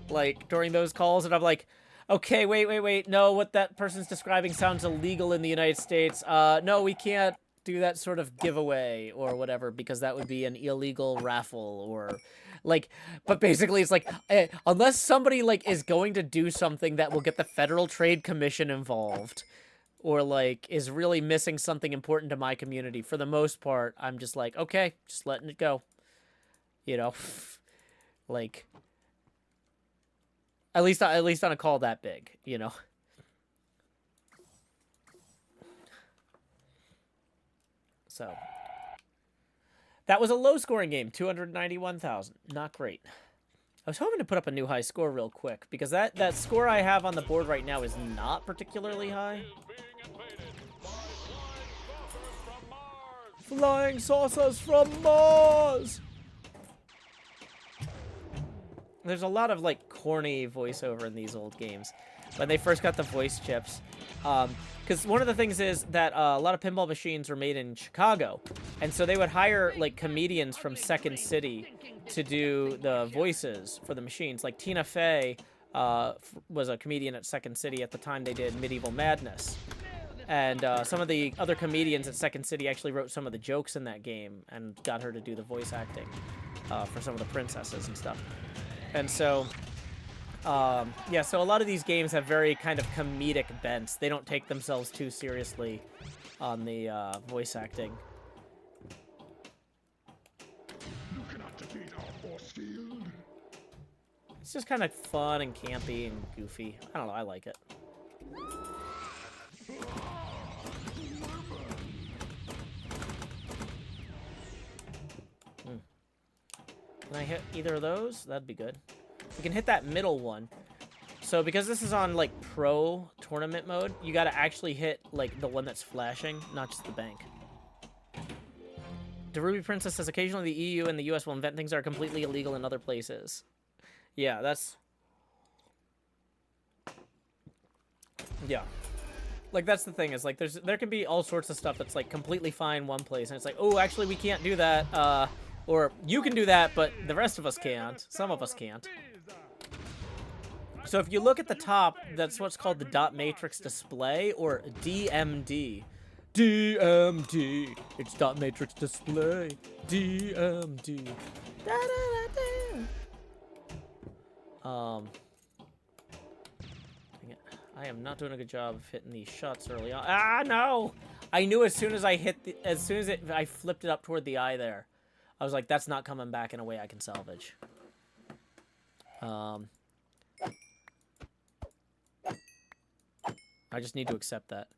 Like, during those calls, and I'm like, okay, wait. No, what that person's describing sounds illegal in the United States. No, we can't do that sort of giveaway or whatever, because that would be an illegal raffle or... Like, but basically it's like, unless somebody, like, is going to do something that will get the Federal Trade Commission involved, or, like, is really missing something important to my community, for the most part, I'm just like, okay, just letting it go. You know? Like, at least on a call that big, you know? So... That was a low-scoring game, 291,000. Not great. I was hoping to put up a new high score real quick, because that score I have on the board right now is not particularly high. Flying saucers from Mars! There's a lot of, like, corny voiceover in these old games. when they first got the voice chips. Because one of the things is that a lot of pinball machines were made in Chicago, and so they would hire like comedians from Second City to do the voices for the machines. Like Tina Fey was a comedian at Second City at the time they did Medieval Madness. And some of the other comedians at Second City actually wrote some of the jokes in that game and got her to do the voice acting for some of the princesses and stuff. And so, yeah, so a lot of these games have very kind of comedic bents. They don't take themselves too seriously on the voice acting. It's just kind of fun and campy and goofy. I don't know, I like it. Can I hit either of those? That'd be good. We can hit that middle one. So because this is on like pro tournament mode, you gotta actually hit like the one that's flashing, not just the bank. The Ruby Princess says occasionally the EU and the US will invent things that are completely illegal in other places. Yeah, that's... Yeah. Like, that's the thing, is like there can be all sorts of stuff that's like completely fine one place, and it's like, oh, actually we can't do that, or you can do that, but the rest of us can't. Some of us can't. So if you look at the top, that's what's called the dot matrix display, or DMD. DMD. It's dot matrix display. DMD. Da, da, da, da. Dang it. I am not doing a good job of hitting these shots early on. Ah, no! I knew as soon as I hit the, I flipped it up toward the eye there. I was like, that's not coming back in a way I can salvage. I just need to accept that.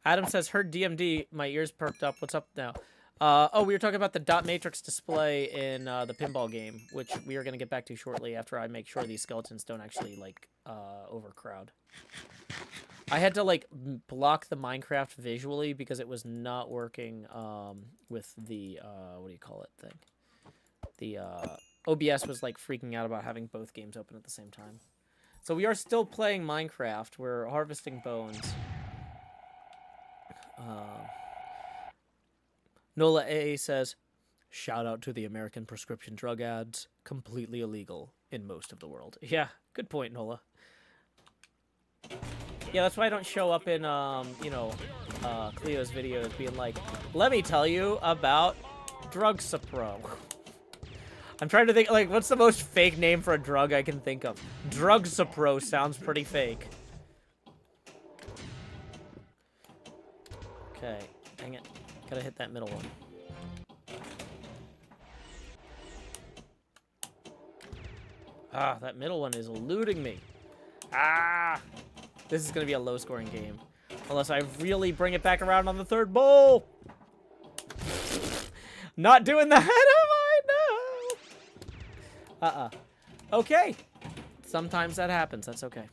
Adam says, heard DMD, my ears perked up. What's up now? Oh, we were talking about the dot matrix display in the pinball game, which we are going to get back to shortly after I make sure these skeletons don't actually, like, overcrowd. I had to, like, block the Minecraft visually because it was not working with the, what do you call it thing? The OBS was, like, freaking out about having both games open at the same time. So we are still playing Minecraft. We're harvesting bones. Nola A says, shout out to the American prescription drug ads. Completely illegal in most of the world. Yeah, good point, Nola. Yeah, that's why I don't show up in, you know, Cleo's videos being like, let me tell you about Drug Supro. I'm trying to think, like, what's the most fake name for a drug I can think of? Drug Supro sounds pretty fake. Okay, dang it. Gotta hit that middle one. Ah, that middle one is eluding me. Ah! This is gonna be a low-scoring game. Unless I really bring it back around on the third bowl! Not doing that, am I? No! Okay. Sometimes that happens. That's okay.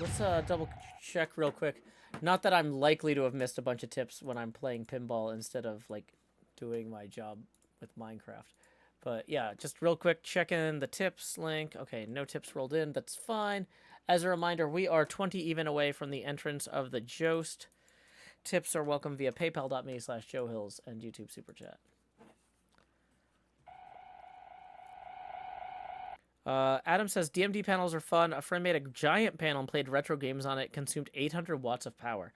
Let's double check real quick. Not that I'm likely to have missed a bunch of tips when I'm playing pinball instead of, like, doing my job with Minecraft. But, yeah, just real quick, check in the tips link. Okay, no tips rolled in. That's fine. As a reminder, we are 20 even away from the entrance of the Joust. Tips are welcome via paypal.me/JoeHills and YouTube Super Chat. Adam says, DMD panels are fun. A friend made a giant panel and played retro games on it. Consumed 800 watts of power.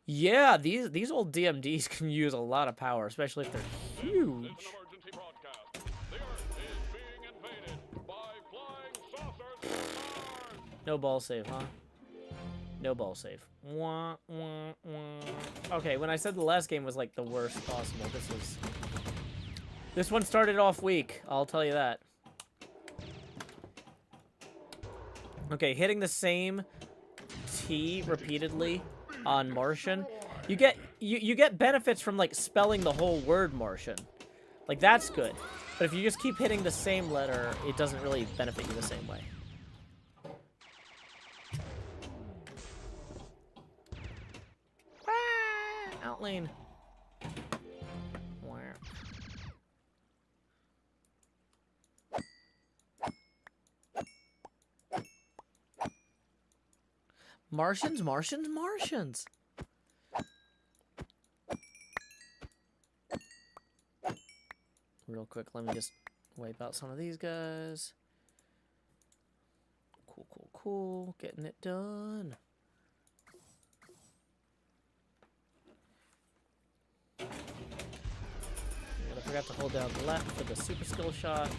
Yeah, these old DMDs can use a lot of power, especially if they're huge. No ball save, huh? No ball save. Wah, wah, wah. Okay, when I said the last game was like the worst possible, this one started off weak, I'll tell you that. Okay, hitting the same T repeatedly on Martian, you get benefits from like spelling the whole word Martian. Like that's good. But if you just keep hitting the same letter, it doesn't really benefit you the same way. Outlane. Martians, Martians, Martians. Real quick, let me just wipe out some of these guys. Cool, cool, cool. Getting it done. And I forgot to hold down the left for the super skill shot,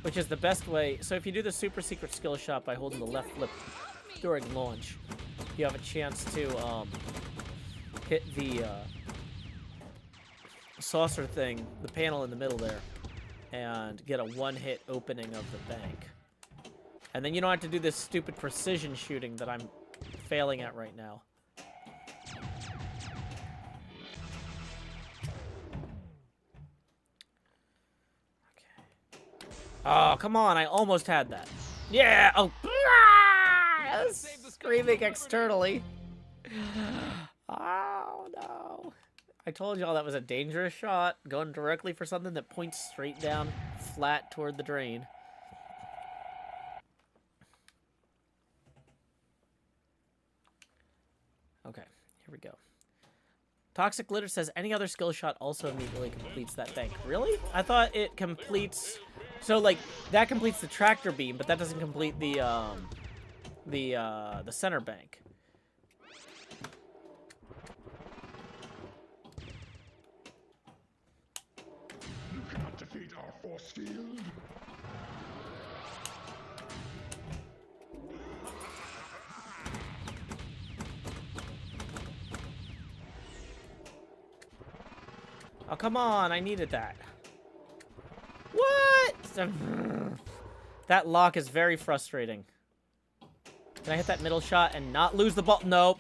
which is the best way. So if you do the super secret skill shot by holding the left flip during launch, you have a chance to hit the saucer thing, the panel in the middle there, and get a one-hit opening of the bank. And then you don't have to do this stupid precision shooting that I'm failing at right now. Okay. Oh, come on, I almost had that. Yeah! Oh, screaming externally. Oh, no. I told y'all that was a dangerous shot, going directly for something that points straight down, flat toward the drain. Okay, here we go. Toxic Glitter says any other skill shot also immediately completes that bank. Really? I thought it completes... So, like, that completes the tractor beam, but that doesn't complete the center bank. You cannot defeat our force field. Oh, come on. I needed that. What? That lock is very frustrating. Can I hit that middle shot and not lose the ball? Nope.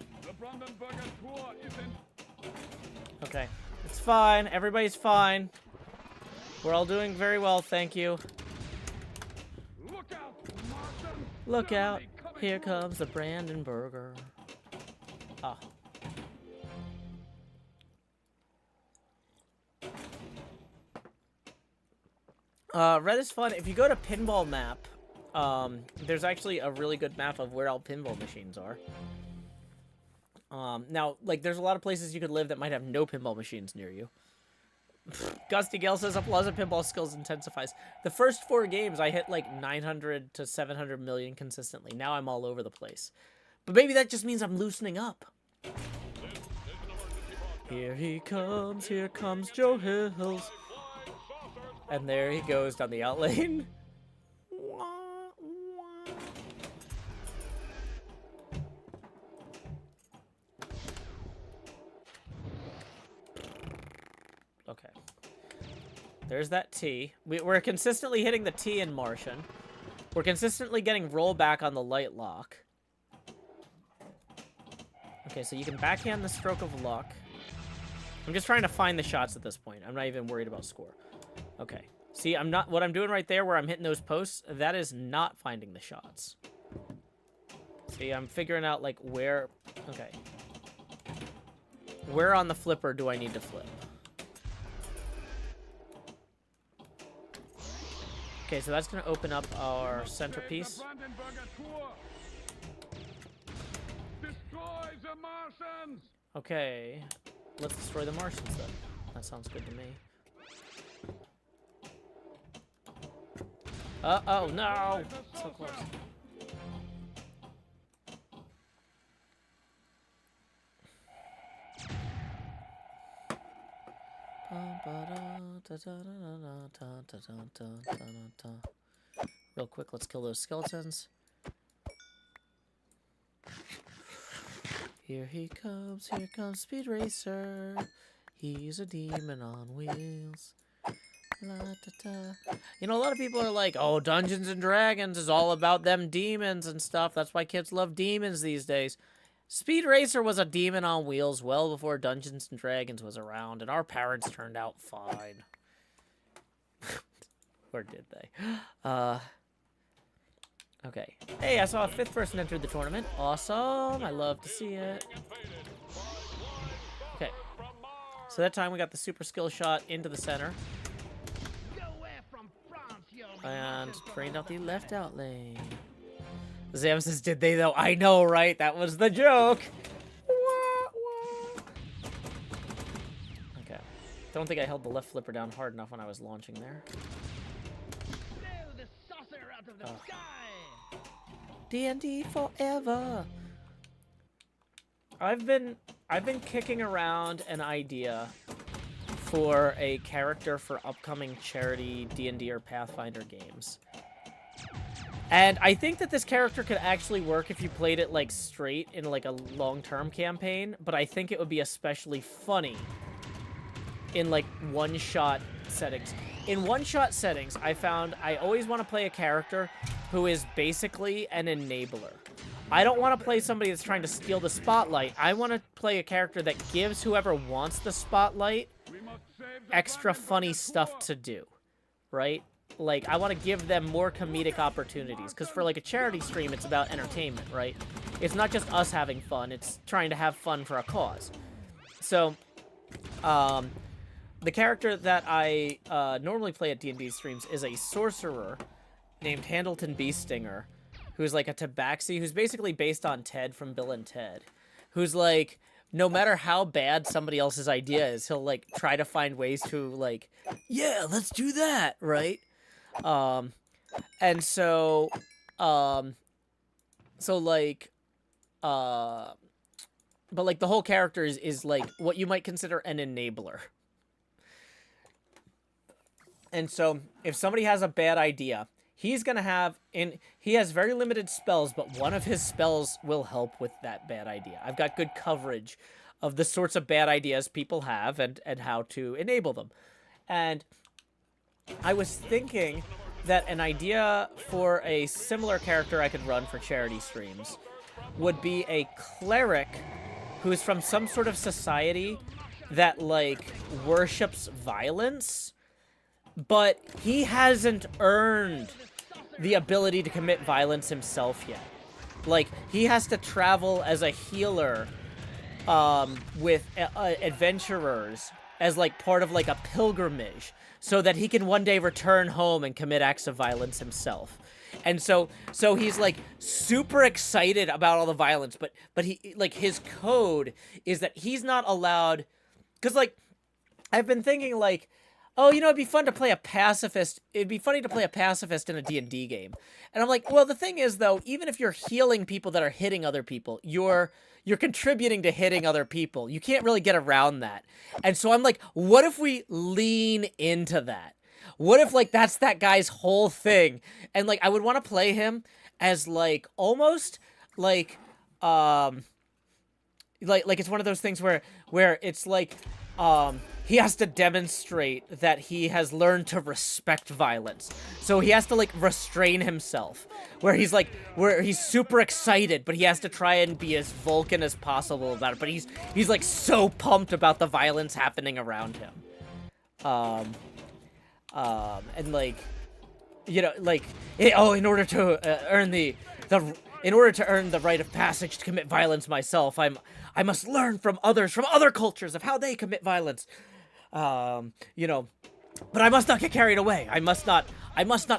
Okay. It's fine. Everybody's fine. We're all doing very well, thank you. Look out. Here comes the Brandenburger. Ah. Red is fun. If you go to Pinball map, there's actually a really good map of where all pinball machines are. Now, like, there's a lot of places you could live that might have no pinball machines near you. Gusty Gale says, applause at pinball skills intensifies. The first 4 games, I hit like 900 to 700 million consistently. Now I'm all over the place. But maybe that just means I'm loosening up. Here comes Joe Hills. And there he goes down the out lane. Okay. There's that T. We're consistently hitting the T in Martian. We're consistently getting rollback on the light lock. Okay, so you can backhand the stroke of luck. I'm just trying to find the shots at this point. I'm not even worried about score. Okay. See, what I'm doing right there where I'm hitting those posts, that is not finding the shots. See, I'm figuring out, like, where... Okay. Where on the flipper do I need to flip? Okay, so that's going to open up our centerpiece. Okay. Let's destroy the Martians, then. That sounds good to me. Uh-oh, no! So close. Real quick, let's kill those skeletons. Here comes Speed Racer. He's a demon on wheels. You know, a lot of people are like, oh, Dungeons and Dragons is all about them demons and stuff. That's why kids love demons these days. Speed Racer was a demon on wheels well before Dungeons and Dragons was around, and our parents turned out fine. Or did they? Okay. Hey, I saw a 5th person enter the tournament. Awesome. I love to see it. Okay. So that time we got the super skill shot into the center. And drained out the left out lane. Zam says, did they though? I know, right? That was the joke. Wah, wah. Okay. Don't think I held the left flipper down hard enough when I was launching there. Blow the saucer out of the sky! D&D forever. I've been kicking around an idea for a character for upcoming charity D&D or Pathfinder games. And I think that this character could actually work if you played it like straight in like a long-term campaign, but I think it would be especially funny in like one-shot settings. In one-shot settings, I found I always want to play a character who is basically an enabler. I don't want to play somebody that's trying to steal the spotlight. I want to play a character that gives whoever wants the spotlight extra funny stuff to do, right? Like, I want to give them more comedic opportunities, because for, like, a charity stream, it's about entertainment, right? It's not just us having fun, it's trying to have fun for a cause. So, the character that I normally play at D&D streams is a sorcerer named Handleton Beestinger, who's, like, a tabaxi, who's basically based on Ted from Bill and Ted, who's, like, no matter how bad somebody else's idea is, he'll, like, try to find ways to, like, yeah, let's do that, right? And so, like, but, like, the whole character is, like, what you might consider an enabler. And so, if somebody has a bad idea, he's gonna have, he has very limited spells, but one of his spells will help with that bad idea. I've got good coverage of the sorts of bad ideas people have and how to enable them. And I was thinking that an idea for a similar character I could run for charity streams would be a cleric who is from some sort of society that, like, worships violence, but he hasn't earned the ability to commit violence himself yet. Like, he has to travel as a healer with adventurers as, like, part of, like, a pilgrimage, so that he can one day return home and commit acts of violence himself. And so he's, like, super excited about all the violence, but he, like, his code is that he's not allowed, because, like, I've been thinking, like, oh, you know, it'd be fun to play a pacifist. It'd be funny to play a pacifist in a D&D game. And I'm like, well, the thing is, though, even if you're healing people that are hitting other people, you're contributing to hitting other people. You can't really get around that. And so I'm like, what if we lean into that? What if, like, that's that guy's whole thing? And, like, I would want to play him as, like, almost, like it's one of those things where it's, like, he has to demonstrate that he has learned to respect violence. So he has to, like, restrain himself. Where he's super excited, but he has to try and be as Vulcan as possible about it. But he's like, so pumped about the violence happening around him. And, like, you know, like, in order to earn in order to earn the rite of passage to commit violence myself, I must learn from others, from other cultures, of how they commit violence. You know, but I must not get carried away. I must not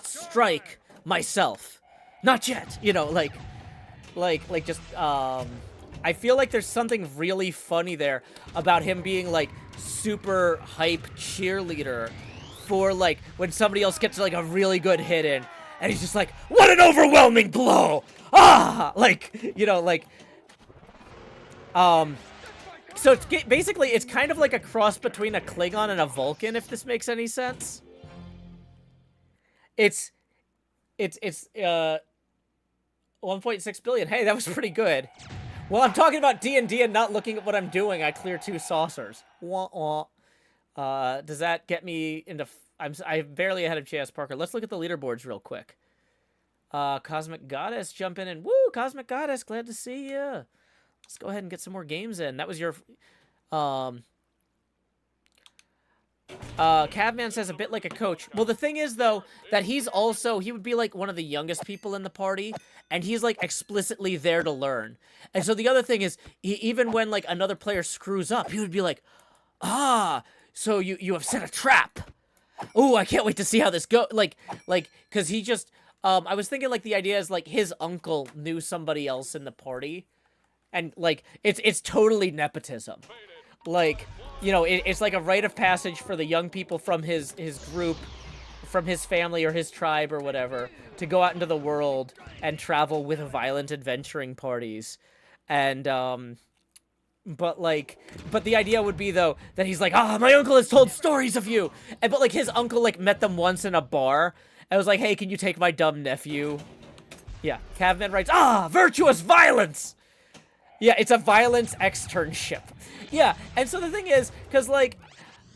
strike myself. Not yet, you know, like just, I feel like there's something really funny there about him being, like, super hype cheerleader for, like, when somebody else gets, like, a really good hit in, and he's just like, what an overwhelming blow! Ah! Like, you know, like, so it's basically, it's kind of like a cross between a Klingon and a Vulcan, if this makes any sense. It's 1.6 billion. Hey, that was pretty good. Well, I'm talking about D&D and not looking at what I'm doing. I clear 2 saucers. Wah, wah. Does that get me into... I'm barely ahead of J.S. Parker. Let's look at the leaderboards real quick. Cosmic Goddess, jump in and... Woo! Cosmic Goddess, glad to see ya. Let's go ahead and get some more games in. That was your... Cavman says a bit like a coach. Well, the thing is, though, that he would be, like, one of the youngest people in the party, and he's, like, explicitly there to learn. And so the other thing is, even when, like, another player screws up, he would be like, so you have set a trap. Ooh, I can't wait to see how this goes. Like, because he just, I was thinking like the idea is like his uncle knew somebody else in the party, and like it's totally nepotism. Like, you know, it's like a rite of passage for the young people from his group, from his family or his tribe or whatever, to go out into the world and travel with violent adventuring parties. And but the idea would be though that he's like, my uncle has told stories of you, and but like his uncle like met them once in a bar and was like, hey, can you take my dumb nephew? Yeah, Cavman writes, virtuous violence. Yeah, it's a violence externship. Yeah, and so the thing is, because, like,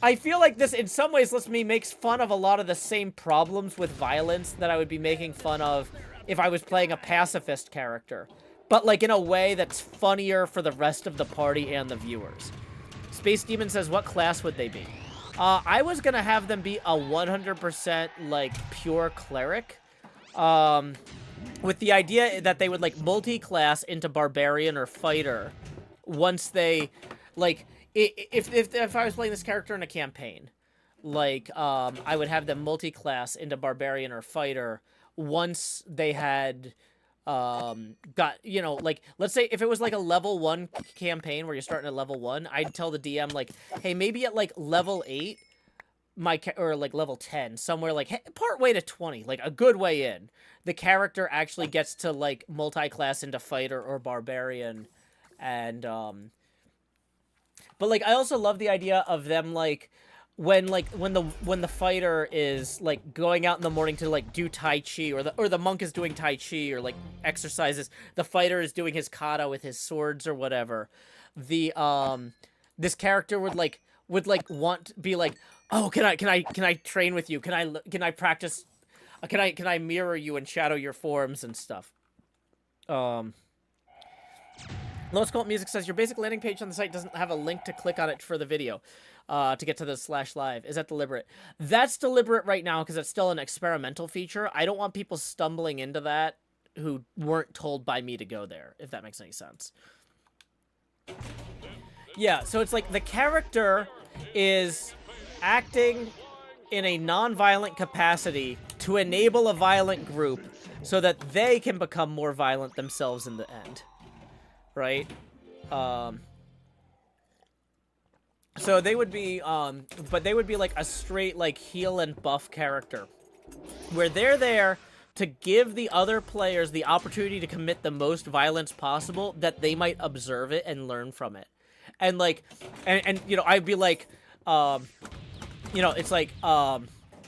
I feel like this, in some ways, makes fun of a lot of the same problems with violence that I would be making fun of if I was playing a pacifist character. But, like, in a way that's funnier for the rest of the party and the viewers. Space Demon says, what class would they be? I was gonna have them be a 100%, like, pure cleric. With the idea that they would, like, multi-class into barbarian or fighter once they, like, if I was playing this character in a campaign, like, I would have them multi-class into barbarian or fighter once they had, got, you know, like, let's say if it was, like, a level 1 campaign where you're starting at level 1, I'd tell the DM, like, hey, maybe at, like, level 8, or like level 10, somewhere like part way to 20, like a good way in, the character actually gets to like multi-class into fighter or barbarian. And but like I also love the idea of them like when the fighter is like going out in the morning to like do tai chi, or the monk is doing tai chi or like exercises, the fighter is doing his kata with his swords or whatever. The this character would want to be like, oh, can I train with you? Can I practice? Can I mirror you and shadow your forms and stuff? Lowest Cult Music says your basic landing page on the site doesn't have a link to click on it for the video, to get to the /live. Is that deliberate? That's deliberate right now because it's still an experimental feature. I don't want people stumbling into that who weren't told by me to go there, if that makes any sense. Yeah, so it's like the character is acting in a non-violent capacity to enable a violent group so that they can become more violent themselves in the end. Right? So they would be, but they would be like a straight, like, heal and buff character, where they're there to give the other players the opportunity to commit the most violence possible, that they might observe it and learn from it. And, like, and you know, I'd be like, you know, it's like,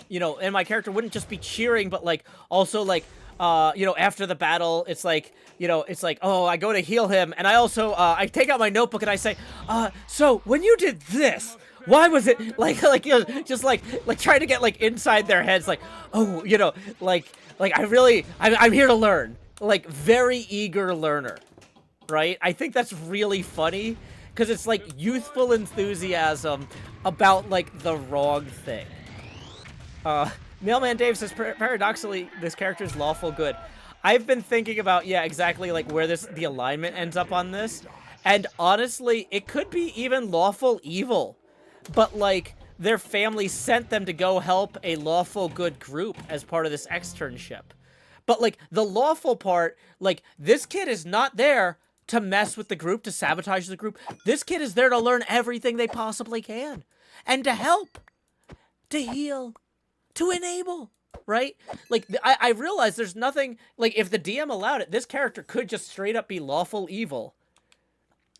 you know, and my character wouldn't just be cheering, but, like, also, like, you know, after the battle, it's like, you know, it's like, oh, I go to heal him, and I also, I take out my notebook and I say, so, when you did this, why was it, like, you know, just, like, trying to get, like, inside their heads, like, oh, you know, like, I'm here to learn, like, very eager learner, right? I think that's really funny, because it's, like, youthful enthusiasm about, like, the wrong thing. Mailman Dave says, paradoxically, this character is lawful good. I've been thinking about, yeah, exactly, like, where the alignment ends up on this. And honestly, it could be even lawful evil. But, like, their family sent them to go help a lawful good group as part of this externship. But, like, the lawful part, like, this kid is not there to mess with the group, to sabotage the group. This kid is there to learn everything they possibly can. And to help. To heal. To enable, right? Like, I realize there's nothing, like, if the DM allowed it, this character could just straight up be lawful evil.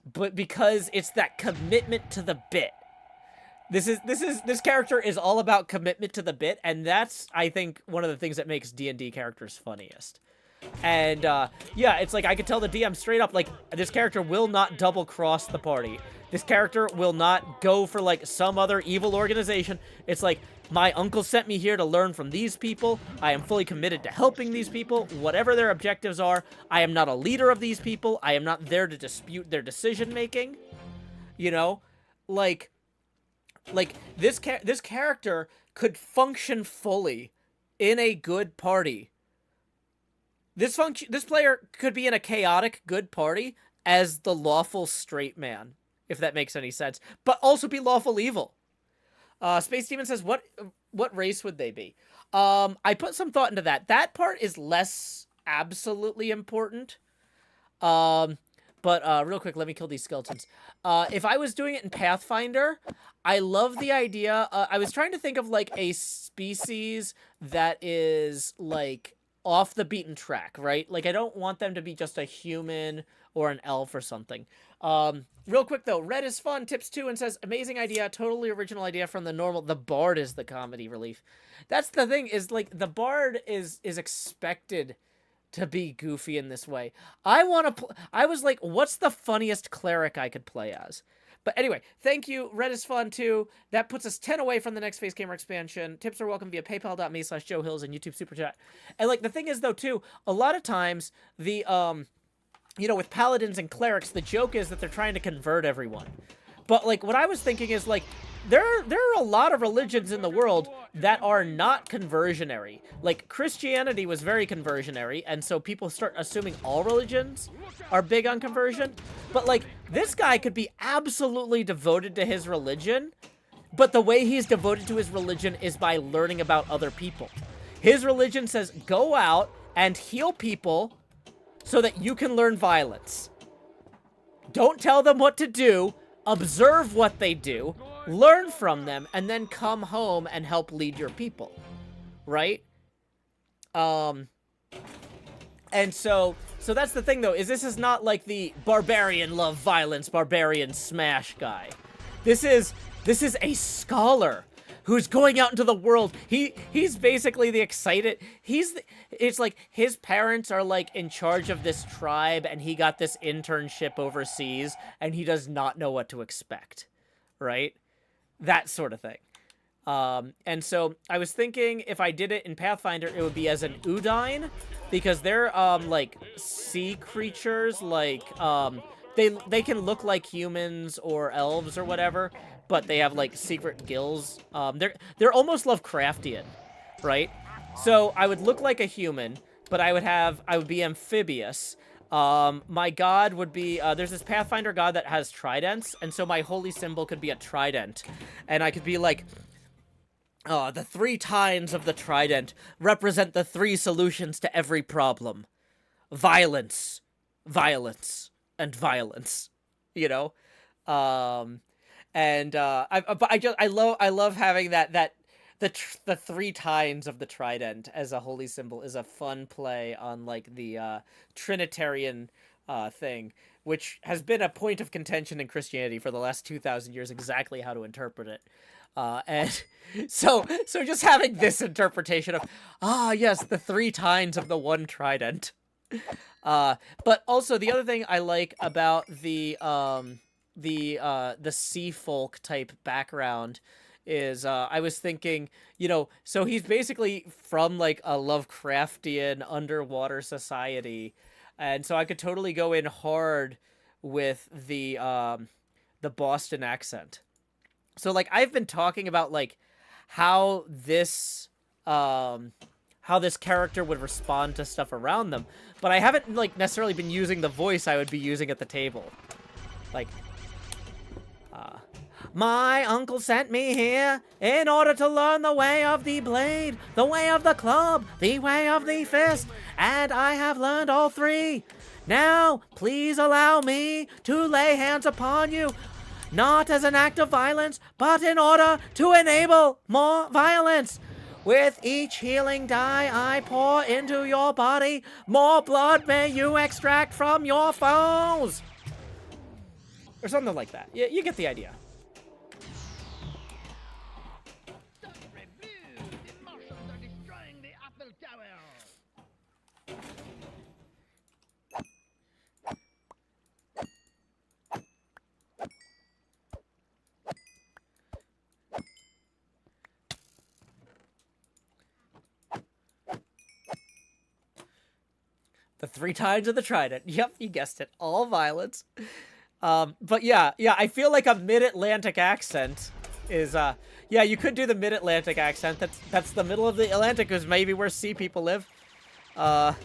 But because it's that commitment to the bit. This character is all about commitment to the bit, and that's, I think, one of the things that makes D&D characters funniest. And, yeah, it's like, I could tell the DM straight up, like, this character will not double-cross the party. This character will not go for, like, some other evil organization. It's like, my uncle sent me here to learn from these people. I am fully committed to helping these people, whatever their objectives are. I am not a leader of these people. I am not there to dispute their decision-making. You know? Like this character could function fully in a good party. This player could be in a chaotic good party as the lawful straight man, if that makes any sense, but also be lawful evil. Space Demon says, what race would they be? I put some thought into that. That part is less absolutely important. But real quick, let me kill these skeletons. If I was doing it in Pathfinder, I love the idea. I was trying to think of like a species that is like off the beaten track, right? Like I don't want them to be just a human or an elf or something. Real quick though, Red is fun, tips 2 and says, amazing idea, totally original idea from the normal. The bard is the comedy relief. That's the thing, is like the bard is expected to be goofy in this way. I was like, what's the funniest cleric I could play as? But anyway, thank you. Red is fun too. That puts us 10 away from the next Face Gamer expansion. Tips are welcome via paypal.me/JoeHills and YouTube Super Chat. And like the thing is though too, a lot of times the you know, with paladins and clerics, the joke is that they're trying to convert everyone. But like what I was thinking is like there are a lot of religions in the world that are not conversionary. Like Christianity was very conversionary, and so people start assuming all religions are big on conversion. But like this guy could be absolutely devoted to his religion, but the way he's devoted to his religion is by learning about other people. His religion says go out and heal people so that you can learn violence. Don't tell them what to do. Observe what they do, learn from them, and then come home and help lead your people, right? And so that's the thing though, is this is not like the barbarian love violence, barbarian smash guy. This is a scholar who's going out into the world. He's basically the excited. It's like his parents are like in charge of this tribe, and he got this internship overseas, and he does not know what to expect, right? That sort of thing. And so I was thinking if I did it in Pathfinder, it would be as an Udine, because they're like sea creatures, like they can look like humans or elves or whatever, but they have like secret gills. They're almost Lovecraftian, right? So I would look like a human, but I would be amphibious. My god would be there's this Pathfinder god that has tridents, and so my holy symbol could be a trident, and I could be like, the 3 tines of the trident represent the 3 solutions to every problem: violence, violence, and violence. You know. I love having the 3 tines of the trident as a holy symbol is a fun play on like the Trinitarian thing, which has been a point of contention in Christianity for the last 2,000 years, exactly how to interpret it. And so just having this interpretation of, yes, the 3 tines of the one trident. But also the other thing I like about the sea folk type background is I was thinking, you know, so he's basically from like a Lovecraftian underwater society, and so I could totally go in hard with the Boston accent. So like I've been talking about like how this character would respond to stuff around them, but I haven't like necessarily been using the voice I would be using at the table. Like, my uncle sent me here in order to learn the way of the blade, the way of the club, the way of the fist, and I have learned all 3. Now, please allow me to lay hands upon you, not as an act of violence, but in order to enable more violence. With each healing dye I pour into your body, more blood may you extract from your foes. Or something like that. You get the idea. The Martians are destroying the Apple Tower. The 3 tines of the trident. Yep, you guessed it. All violence. But yeah, I feel like a mid-Atlantic accent is, yeah, you could do the mid-Atlantic accent. That's the middle of the Atlantic, is maybe where sea people live. But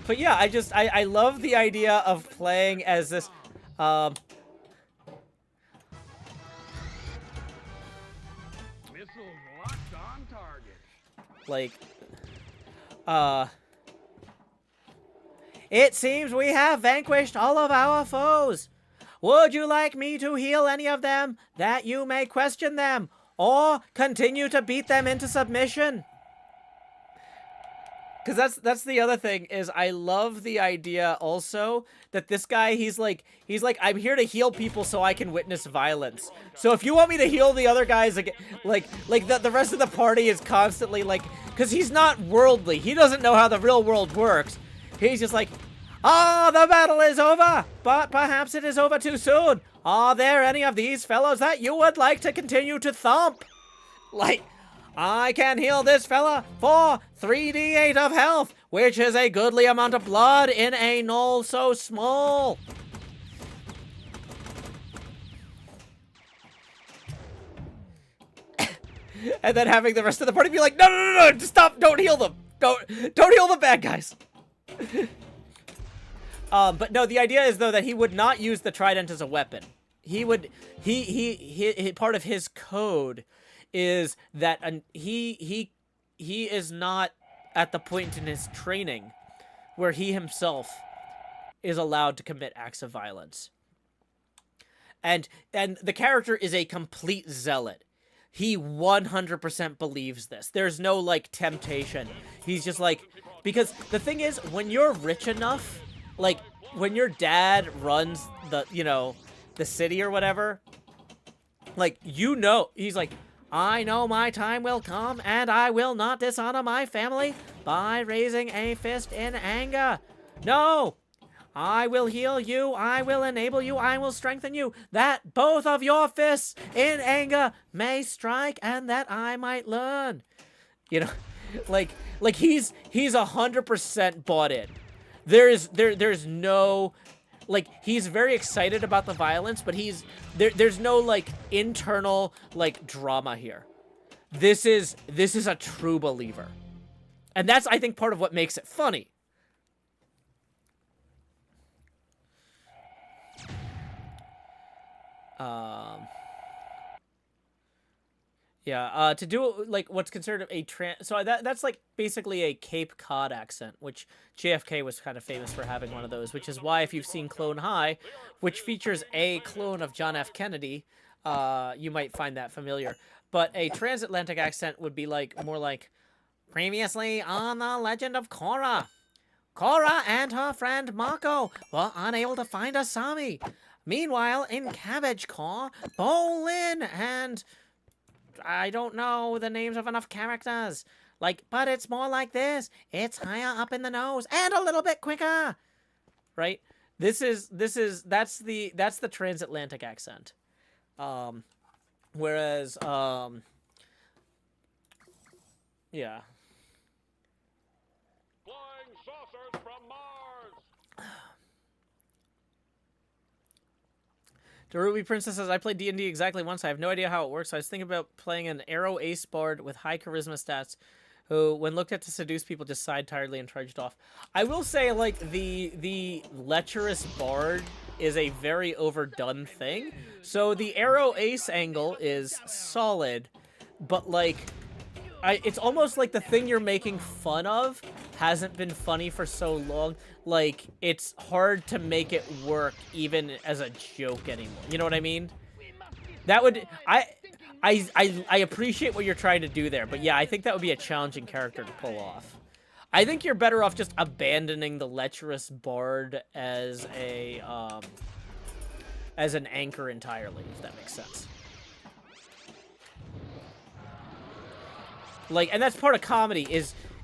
yeah, I love the idea of playing as this, This Missiles locked on target. Like, it seems we have vanquished all of our foes. Would you like me to heal any of them, that you may question them, or continue to beat them into submission? Because that's the other thing, is I love the idea also that this guy, he's like, I'm here to heal people so I can witness violence. So if you want me to heal the other guys, like the rest of the party is constantly like, because he's not worldly. He doesn't know how the real world works. He's just like, ah, the battle is over, but perhaps it is over too soon. Are there any of these fellows that you would like to continue to thump? Like, I can heal this fella for 3d8 of health, which is a goodly amount of blood in a knoll so small. And then having the rest of the party be like, no, no, no, no, stop, don't heal them. Don't heal the bad guys. But no, the idea is, though, that he would not use the trident as a weapon. He part of his code is that he is not at the point in his training where he himself is allowed to commit acts of violence. And the character is a complete zealot. He 100% believes this. There's no, like, temptation. He's just like, because the thing is, when you're rich enough, like, when your dad runs the, you know, the city or whatever, like, you know, he's like, I know my time will come, and I will not dishonor my family by raising a fist in anger. No! I will heal you, I will enable you, I will strengthen you, that both of your fists in anger may strike, and that I might learn. You know, like he's 100% bought in. There's no, like, he's very excited about the violence, but there's no, like, internal, like, drama here. This is a true believer. And that's, I think, part of what makes it funny. Yeah, to do, like, what's considered so that's, like, basically a Cape Cod accent, which JFK was kind of famous for having one of those, which is why if you've seen Clone High, which features a clone of John F. Kennedy, you might find that familiar. But a transatlantic accent would be, like, more like, previously on The Legend of Korra. Korra and her friend Mako were unable to find Asami. Meanwhile, in Cabbage Core, Bolin and... I don't know the names of enough characters. Like, but it's more like this. It's higher up in the nose and a little bit quicker. Right? That's the transatlantic accent. Whereas, yeah. Flying saucers from Mars! The Ruby Princess says, I played D&D exactly once. I have no idea how it works. I was thinking about playing an arrow ace bard with high charisma stats who, when looked at to seduce people, just sighed tiredly and trudged off. I will say, like, the lecherous bard is a very overdone thing. So the arrow ace angle is solid, but, like, it's almost like the thing you're making fun of hasn't been funny for so long. Like, it's hard to make it work even as a joke anymore. You know what I mean? That would... I appreciate what you're trying to do there, but yeah, I think that would be a challenging character to pull off. I think you're better off just abandoning the lecherous bard as an anchor entirely, if that makes sense. Like, and that's part of comedy,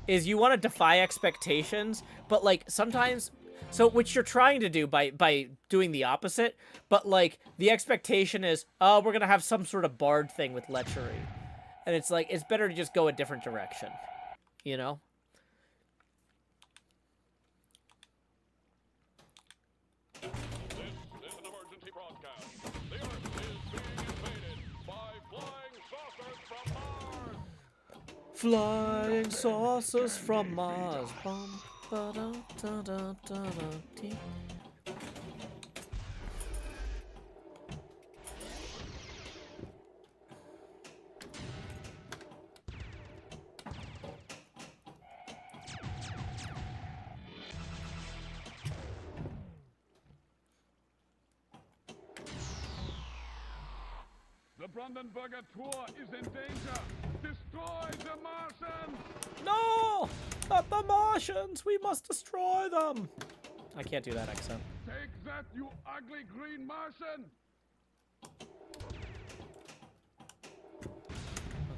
is you want to defy expectations, but, like, sometimes, so, which you're trying to do by doing the opposite, but, like, the expectation is, oh, we're gonna have some sort of bard thing with lechery. And it's like, it's better to just go a different direction, you know? This is an emergency broadcast. The Earth is being invaded by flying saucers from Mars! Flying saucers from Mars. Bum, ba-da, da, da, da, da, dee. The Brandenburger Tor is in danger. Destroy the Martians! No! Not the Martians! We must destroy them! I can't do that accent. Take that, you ugly green Martian!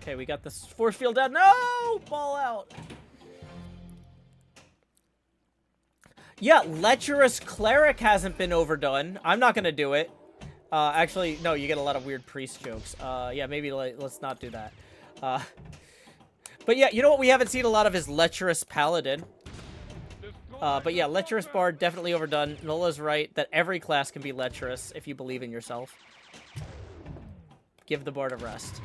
Okay, we got this force field down. No! Ball out! Yeah, lecherous cleric hasn't been overdone. I'm not gonna do it. Actually, no, you get a lot of weird priest jokes. Yeah, maybe let's not do that. But yeah, you know what we haven't seen a lot of is lecherous paladin. But yeah, lecherous bard, definitely overdone. Nola's right that every class can be lecherous if you believe in yourself. Give the bard a rest.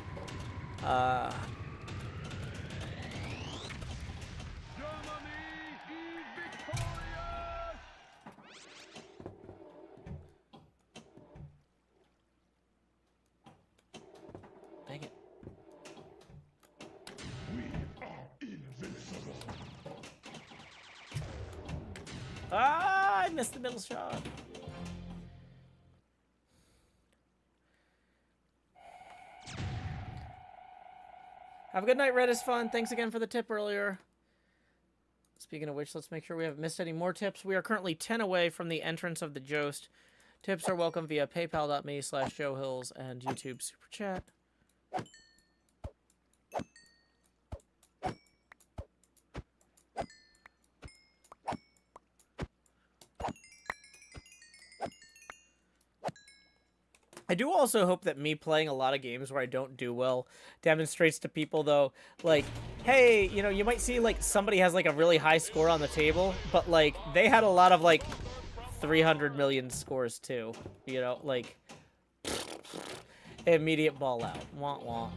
Dang it. Ah, I missed the middle shot. Have a good night, Red is fun. Thanks again for the tip earlier. Speaking of which, let's make sure we haven't missed any more tips. We are currently 10 away from the entrance of the Jost. Tips are welcome via paypal.me/JoeHills and YouTube Super Chat. I do also hope that me playing a lot of games where I don't do well demonstrates to people, though, like, hey, you know, you might see, like, somebody has, like, a really high score on the table, but, like, they had a lot of, like, 300 million scores, too. You know, like, immediate ball out. Wah, wah.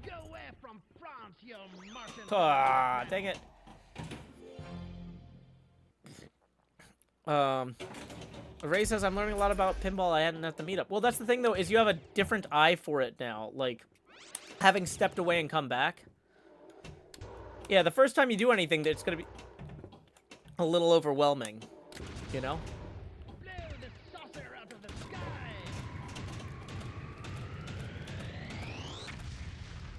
Go away from France, you Martian. Ah, dang it. Ray says, I'm learning a lot about pinball I hadn't at the meetup. Well, that's the thing, though, is you have a different eye for it now. Like, having stepped away and come back. Yeah, the first time you do anything, it's going to be a little overwhelming, you know? Blow the saucer out of the sky.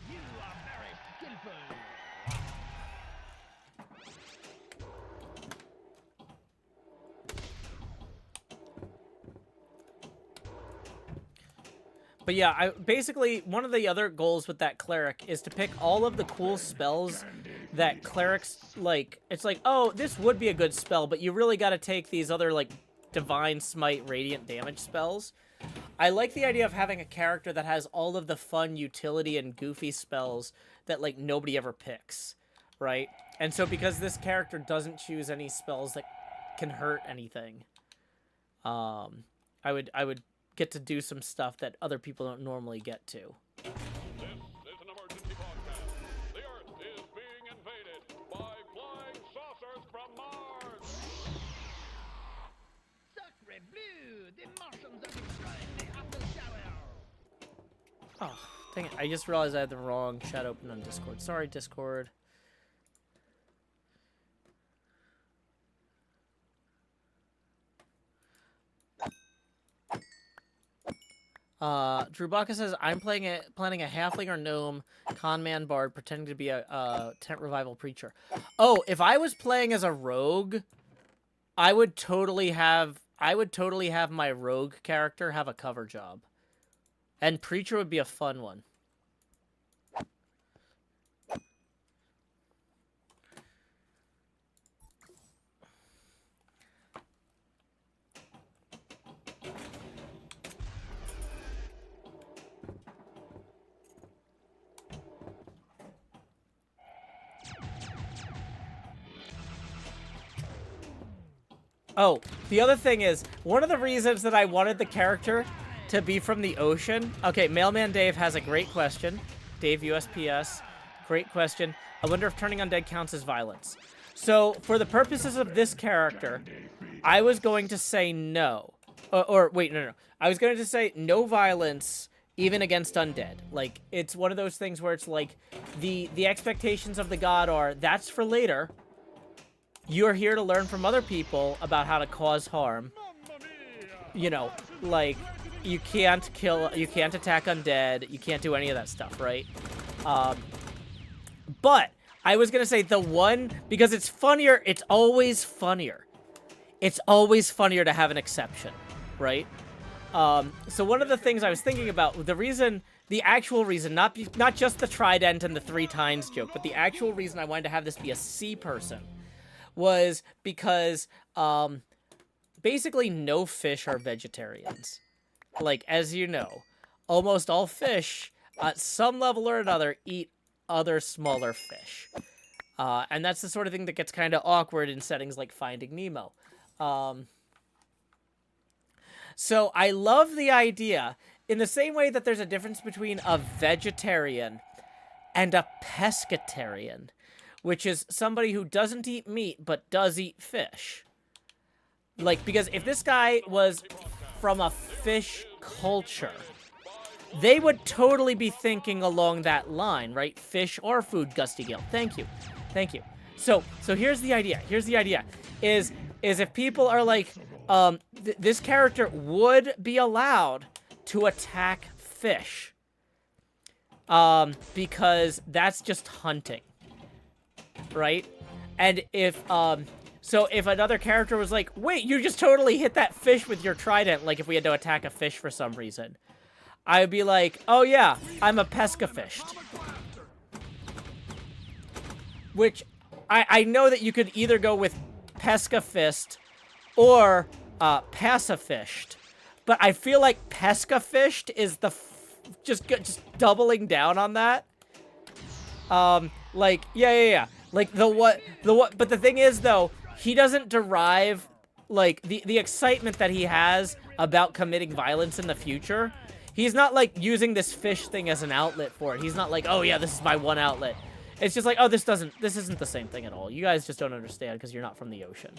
You are very skillful. But yeah, basically, one of the other goals with that cleric is to pick all of the cool spells that clerics, like, it's like, oh, this would be a good spell, but you really got to take these other, like, divine smite, radiant damage spells. I like the idea of having a character that has all of the fun utility and goofy spells that, like, nobody ever picks, right? And so because this character doesn't choose any spells that can hurt anything, I would get to do some stuff that other people don't normally get to. This is an emergency broadcast. The Earth is being invaded by flying saucers from Mars. Sacre bleu! The Martians are destroying the Apple Tower. Oh, dang it. I just realized I had the wrong chat open on Discord. Sorry, Discord. Drew Baca says, I'm planning a halfling or gnome con man bard pretending to be a tent revival preacher. Oh, if I was playing as a rogue, I would totally have my rogue character have a cover job. And preacher would be a fun one. Oh, the other thing is, one of the reasons that I wanted the character to be from the ocean... Okay, Mailman Dave has a great question. Dave USPS. Great question. I wonder if turning undead counts as violence. So, for the purposes of this character, I was going to say no. Wait, no. I was going to say no violence, even against undead. Like, it's one of those things where it's like, the expectations of the god are, that's for later. You're here to learn from other people about how to cause harm. you know, like, you can't attack undead, you can't do any of that stuff, right? But I was gonna say the one, because it's funnier, it's always funnier. It's always funnier to have an exception, right? So one of the things I was thinking about, the actual reason, not just the trident and the 3 times joke, but the actual reason I wanted to have this be a sea person was because, basically no fish are vegetarians. Like, as you know, almost all fish, at some level or another, eat other smaller fish. And that's the sort of thing that gets kind of awkward in settings like Finding Nemo. So I love the idea, in the same way that there's a difference between a vegetarian and a pescatarian, which is somebody who doesn't eat meat but does eat fish. Like, because if this guy was from a fish culture, they would totally be thinking along that line, right? Fish or food, Gusty Gale. Thank you. Thank you. So here's the idea. Is if people are like, this character would be allowed to attack fish. Because that's just hunting. Right? And if another character was like, wait, you just totally hit that fish with your trident, like if we had to attack a fish for some reason, I would be like, oh yeah, I'm a pesca-fished. Which, I know that you could either go with pesca-fist or pacifished. But I feel like pesca-fished is just doubling down on that. Like, yeah. Like, but the thing is, though, he doesn't derive, like, the excitement that he has about committing violence in the future. He's not, like, using this fish thing as an outlet for it. He's not like, oh, yeah, this is my one outlet. It's just like, oh, this isn't the same thing at all. You guys just don't understand because you're not from the ocean.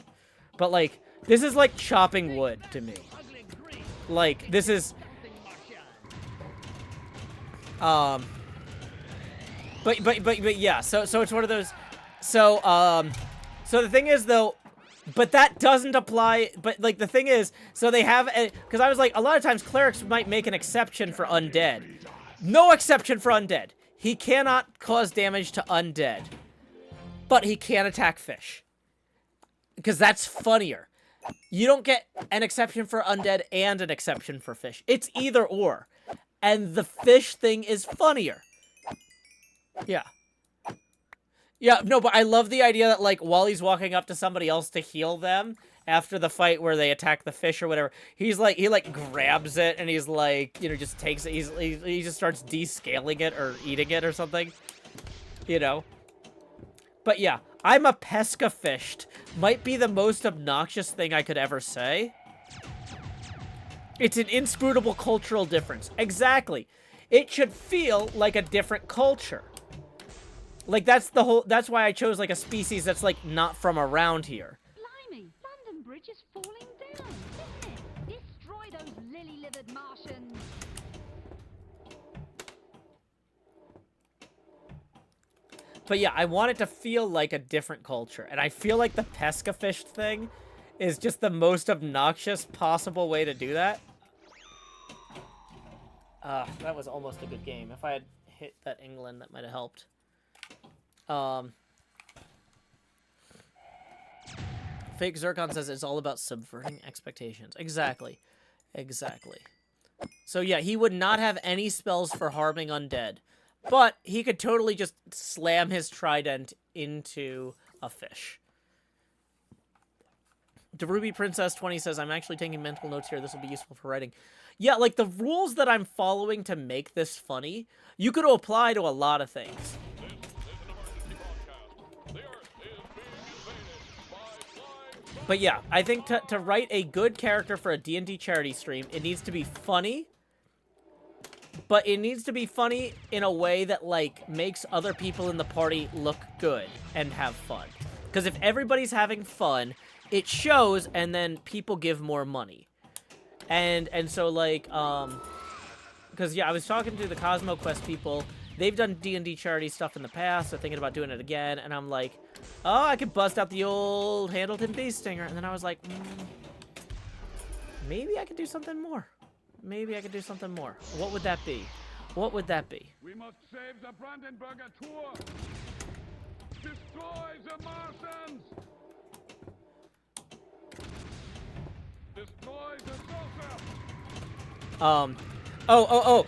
But, like, this is like chopping wood to me. Like, this is... But yeah, so it's one of those... So the thing is, though, but that doesn't apply, but, like, the thing is, so they have, because I was like, a lot of times clerics might make an exception for undead. No exception for undead. He cannot cause damage to undead, but he can attack fish. Because that's funnier. You don't get an exception for undead and an exception for fish. It's either or. And the fish thing is funnier. Yeah. Yeah, no, but I love the idea that, like, while he's walking up to somebody else to heal them after the fight where they attack the fish or whatever, he's like, he grabs it and he's like, you know, just takes it, he just starts descaling it or eating it or something, you know? But yeah, I'm a pesca-fished might be the most obnoxious thing I could ever say. It's an inscrutable cultural difference. Exactly. It should feel like a different culture. Like, that's why I chose, like, a species that's, like, not from around here. Blimey, London Bridge is falling down, isn't it? Destroy those lily-livered Martians. But yeah, I want it to feel like a different culture. And I feel like the pesca-fish thing is just the most obnoxious possible way to do that. That was almost a good game. If I had hit that England, that might have helped. Fake Zircon says it's all about subverting expectations. Exactly. Exactly. So yeah, he would not have any spells for harming undead. But he could totally just slam his trident into a fish. The Ruby Princess 20 says, I'm actually taking mental notes here. This will be useful for writing. Yeah, like, the rules that I'm following to make this funny, you could apply to a lot of things. But yeah, I think to write a good character for a D&D charity stream, it needs to be funny. But it needs to be funny in a way that, like, makes other people in the party look good and have fun. Because if everybody's having fun, it shows, and then people give more money. And so, like, because, yeah, I was talking to the Cosmo Quest people. They've done D&D charity stuff in the past. They're thinking about doing it again. And I'm like, oh, I could bust out the old Handleton Bee Stinger. And then I was like, Maybe I could do something more. Maybe I could do something more. What would that be? What would that be? We must save the Brandenburger Tor. Destroy the Martians. Destroy the saucer.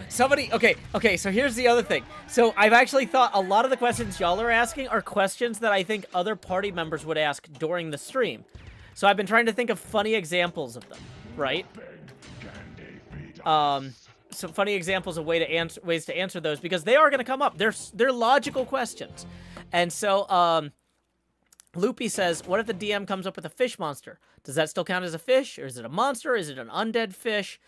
Somebody, okay, so here's the other thing. So I've actually thought a lot of the questions y'all are asking are questions that I think other party members would ask during the stream. So I've been trying to think of funny examples of them, right? Some funny examples of ways to answer those, because they are going to come up. They're logical questions. And so, Loopy says, what if the DM comes up with a fish monster? Does that still count as a fish? Or is it a monster? Is it an undead fish?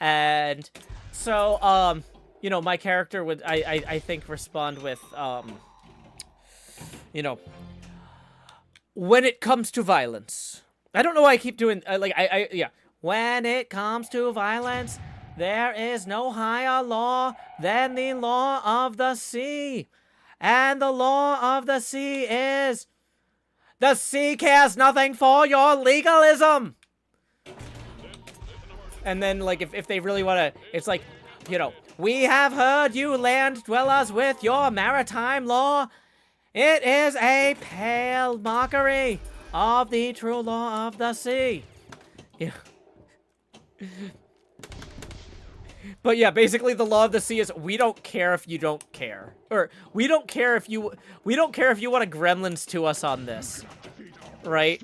And so, you know, my character would, I think, respond with, you know, when it comes to violence. I don't know why I keep doing, yeah. When it comes to violence, there is no higher law than the law of the sea. And the law of the sea is, the sea cares nothing for your legalism. And then, like, if they really want to, it's like, you know, we have heard you land dwellers with your maritime law. It is a pale mockery of the true law of the sea. Yeah. But yeah, basically the law of the sea is we don't care if you don't care. Or we don't care if you want to gremlins to us on this. Right?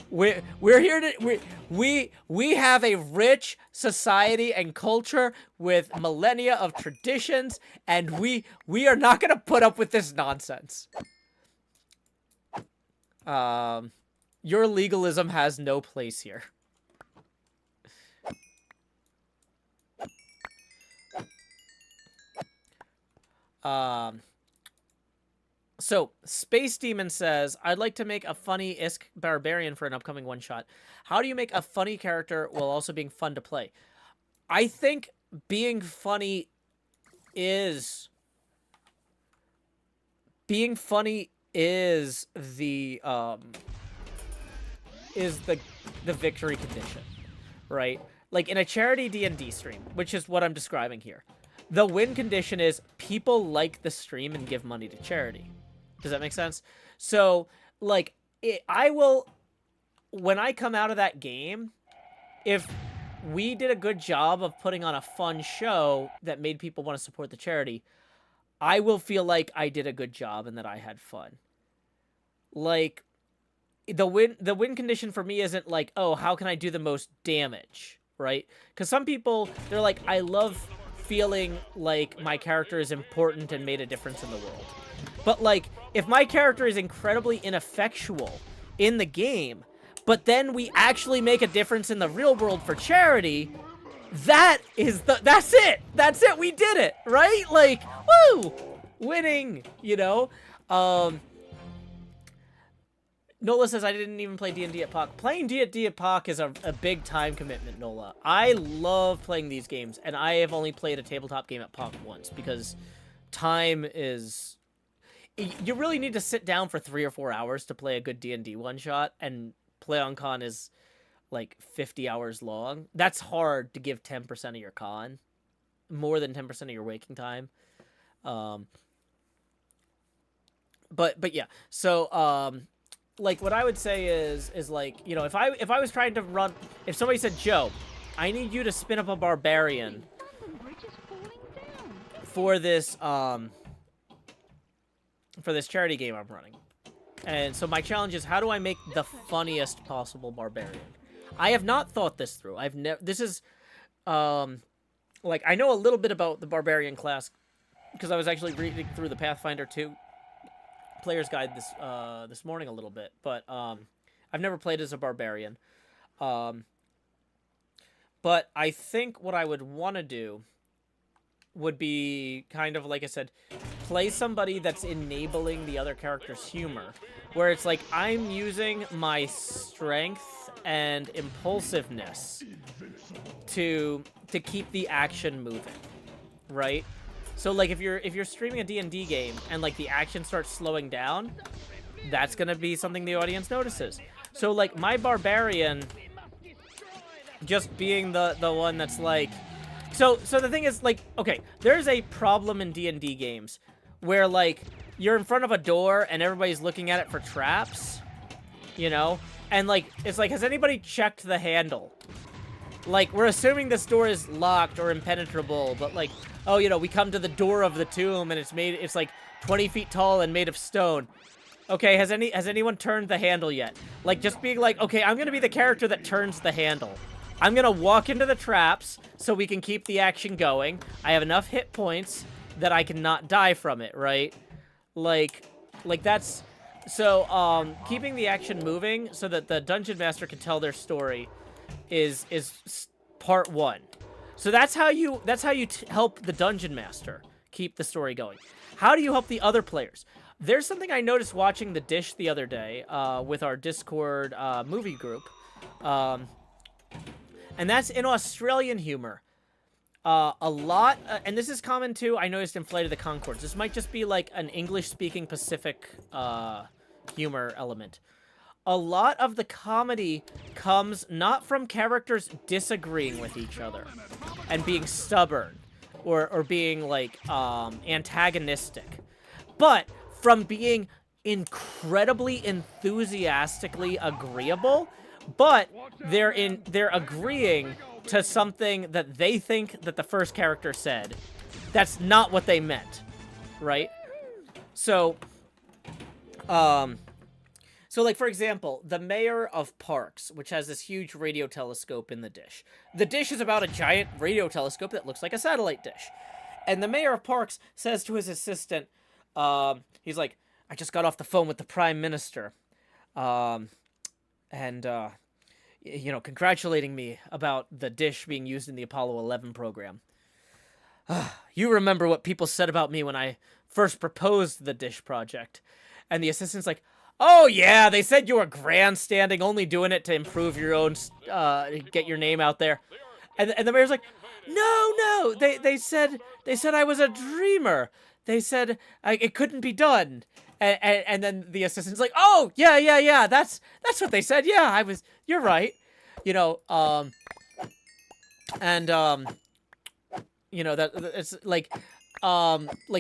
We're here to we have a rich society and culture with millennia of traditions, and we are not gonna put up with this nonsense. Your legalism has no place here. So, Space Demon says, I'd like to make a funny Isk Barbarian for an upcoming one-shot. How do you make a funny character while also being fun to play? I think being funny is... Being funny is the victory condition, right? Like, in a charity D&D stream, which is what I'm describing here, the win condition is people like the stream and give money to charity. Does that make sense? So, like, when I come out of that game, if we did a good job of putting on a fun show that made people want to support the charity, I will feel like I did a good job and that I had fun. Like, the win condition for me isn't like, oh, how can I do the most damage, right? Because some people, they're like, I love feeling like my character is important and made a difference in the world. But, like, if my character is incredibly ineffectual in the game, but then we actually make a difference in the real world for charity, that's it! That's it! We did it! Right? Like, woo! Winning! You know? Nola says, I didn't even play D&D at POC. Playing D&D at POC is a big time commitment, Nola. I love playing these games, and I have only played a tabletop game at POC once, because time is... You really need to sit down for 3 or 4 hours to play a good D&D one-shot, and Play on Con is, like, 50 hours long. That's hard to give 10% of your con. More than 10% of your waking time. But yeah. So, like, what I would say is like, you know, if I was trying to run... If somebody said, Joe, I need you to spin up a barbarian for this charity game I'm running. And so my challenge is, how do I make the funniest possible barbarian? I have not thought this through. This is, like, I know a little bit about the barbarian class because I was actually reading through the Pathfinder 2 player's guide this morning a little bit, but I've never played as a barbarian. But I think what I would want to do would be kind of, like I said, play somebody that's enabling the other character's humor, where it's like I'm using my strength and impulsiveness to keep the action moving, right? So, like, if you're streaming a D&D game and, like, the action starts slowing down, that's gonna be something the audience notices. So, like, my barbarian just being the one that's like, so the thing is, like, okay, there's a problem in D&D games where, like, you're in front of a door and everybody's looking at it for traps, you know? And, like, it's like, has anybody checked the handle? Like, we're assuming this door is locked or impenetrable, but, like, oh, you know, we come to the door of the tomb and it's like 20 feet tall and made of stone. Okay, has anyone turned the handle yet? Like, just being like, okay, I'm gonna be the character that turns the handle. I'm gonna walk into the traps so we can keep the action going. I have enough hit points that I cannot die from it, right? Like that's... So, keeping the action moving so that the Dungeon Master can tell their story is part one. So that's how you help the Dungeon Master keep the story going. How do you help the other players? There's something I noticed watching The Dish the other day with our Discord movie group. And that's in Australian humor. A lot, and this is common too, I noticed in Flight of the Conchords. This might just be like an English-speaking Pacific humor element. A lot of the comedy comes not from characters disagreeing with each other and being stubborn or being, like, antagonistic, but from being incredibly enthusiastically agreeable, but they're agreeing to something that they think that the first character said. That's not what they meant, right? So, like, for example, the mayor of Parks, which has this huge radio telescope in the dish. The dish is about a giant radio telescope that looks like a satellite dish. And the mayor of Parks says to his assistant, he's like, I just got off the phone with the prime minister. You know, congratulating me about the dish being used in the Apollo 11 program. You remember what people said about me when I first proposed the dish project. And the assistant's like, oh yeah, they said you were grandstanding, only doing it to improve your own, get your name out there. And the mayor's like, no, they said I was a dreamer. They said it couldn't be done. And then the assistant's like, oh, yeah, that's what they said. Yeah, you're right. You know, you know, that it's like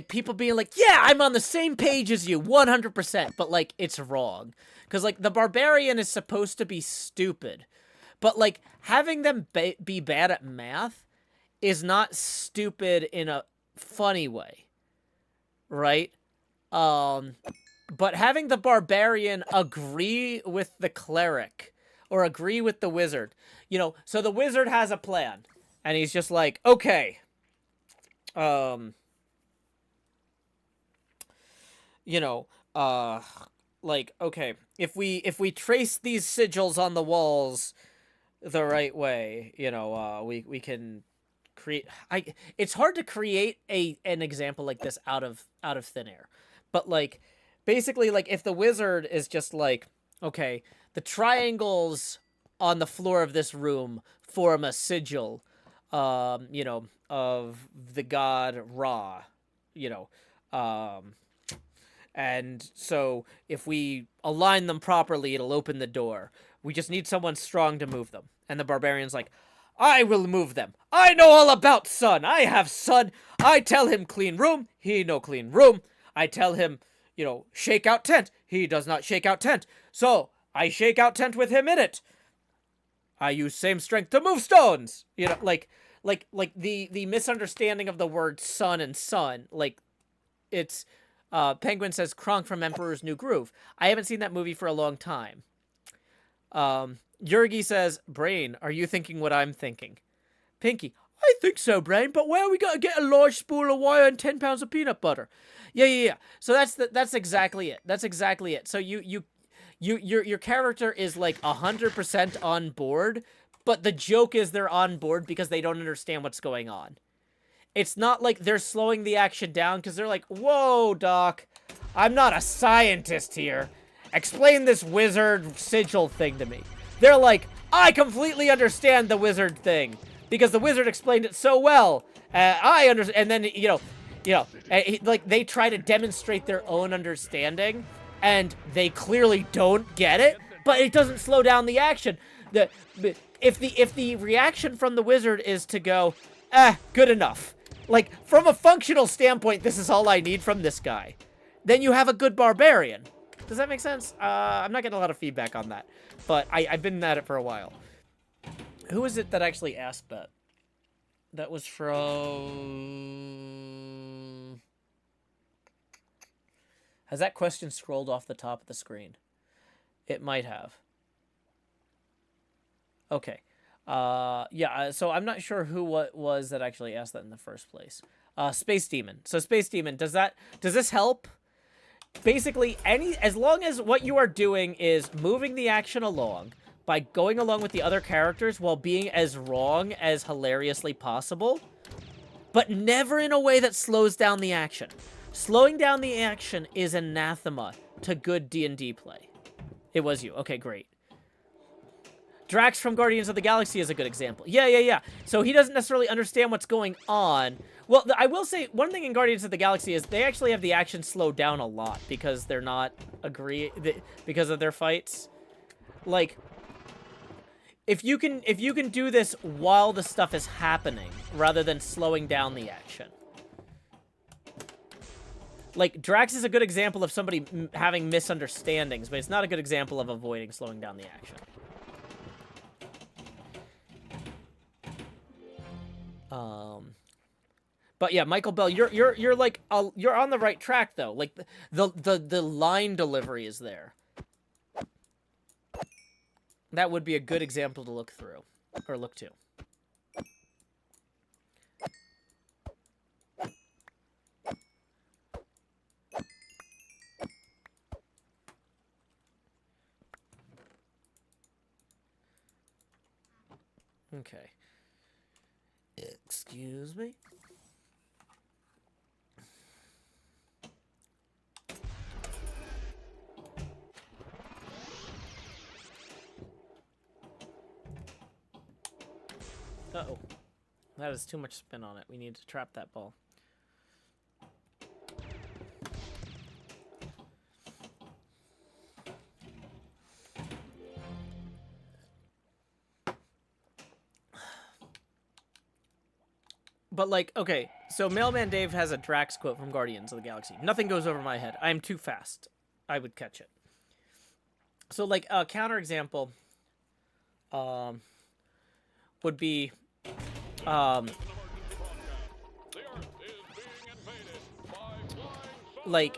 people being like, yeah, I'm on the same page as you, 100%, but, like, it's wrong. Because, like, the barbarian is supposed to be stupid, but, like, having them be bad at math is not stupid in a funny way, right? But having the barbarian agree with the cleric or agree with the wizard, you know, so the wizard has a plan and he's just like, okay, you know, like, okay, if we trace these sigils on the walls the right way, you know, we can create, it's hard to create an example like this out of thin air, but, like, basically, like, if the wizard is just like, okay, the triangles on the floor of this room form a sigil, you know, of the god Ra, you know, and so if we align them properly, it'll open the door. We just need someone strong to move them. And the barbarian's like, I will move them. I know all about Sun. I have Sun. I tell him clean room. He no clean room. I tell him, you know, shake out tent. He does not shake out tent. So I shake out tent with him in it. I use same strength to move stones. You know, like the misunderstanding of the word sun and sun. Like, it's, Penguin says Kronk from Emperor's New Groove. I haven't seen that movie for a long time. Yurgi says, Brain, are you thinking what I'm thinking? Pinky, I think so, Brain, but where we gotta get a large spool of wire and 10 pounds of peanut butter? Yeah. So that's exactly it. That's exactly it. So your character is like 100% on board, but the joke is they're on board because they don't understand what's going on. It's not like they're slowing the action down because they're like, whoa, Doc, I'm not a scientist here. Explain this wizard sigil thing to me. They're like, I completely understand the wizard thing because the wizard explained it so well. I understand. And then, you know, like, they try to demonstrate their own understanding and they clearly don't get it, but it doesn't slow down the action. if the reaction from the wizard is to go, good enough. Like, from a functional standpoint, this is all I need from this guy. Then you have a good barbarian. Does that make sense? I'm not getting a lot of feedback on that. But I've been at it for a while. Who is it that actually asked that? That was from... Has that question scrolled off the top of the screen? It might have. Okay. Yeah, so I'm not sure who what was that actually asked that in the first place. Space Demon. So Space Demon, does this help? Basically, as long as what you are doing is moving the action along by going along with the other characters while being as wrong as hilariously possible, but never in a way that slows down the action. Slowing down the action is anathema to good D&D play. It was you. Okay, great. Drax from Guardians of the Galaxy is a good example. Yeah. So he doesn't necessarily understand what's going on. Well, I will say, one thing in Guardians of the Galaxy is they actually have the action slowed down a lot because they're not because of their fights. Like, if you can do this while the stuff is happening, rather than slowing down the action. Like, Drax is a good example of somebody having misunderstandings, but it's not a good example of avoiding slowing down the action. But yeah, Michael Bell, you're like you're on the right track though. Like the line delivery is there. That would be a good example to look through or look to. Okay. Excuse me. Uh-oh. That is too much spin on it. We need to trap that ball. But, like, okay, so Mailman Dave has a Drax quote from Guardians of the Galaxy. Nothing goes over my head. I am too fast. I would catch it. So, like, a counterexample would be, like,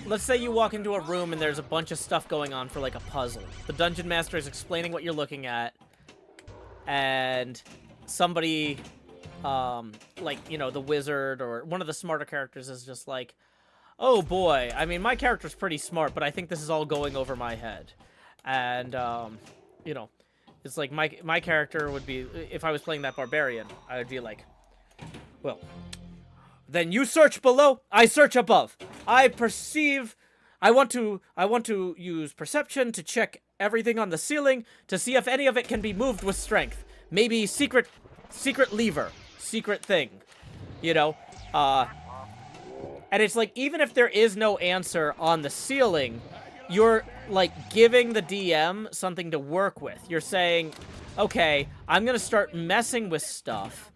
let's say you walk into a room and there's a bunch of stuff going on for, like, a puzzle. The Dungeon Master is explaining what you're looking at, and somebody, like, you know, the wizard or one of the smarter characters is just like, oh boy, I mean, my character's pretty smart, but I think this is all going over my head. And, you know, it's like my character would be, if I was playing that barbarian, I would be like, well, then you search below, I search above. I want to use perception to check everything on the ceiling to see if any of it can be moved with strength. Maybe secret lever, secret thing, you know? And it's like, even if there is no answer on the ceiling, you're, like, giving the DM something to work with. You're saying, okay, I'm gonna start messing with stuff,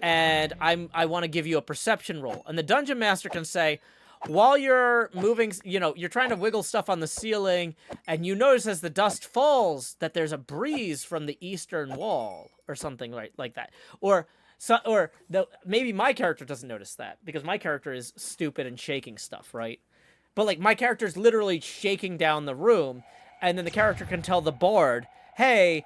and I want to give you a perception roll. And the Dungeon Master can say, while you're moving, you know, you're trying to wiggle stuff on the ceiling, and you notice as the dust falls that there's a breeze from the eastern wall, or something like that. Or maybe my character doesn't notice that, because my character is stupid and shaking stuff, right? But, like, my character's literally shaking down the room, and then the character can tell the bard, hey,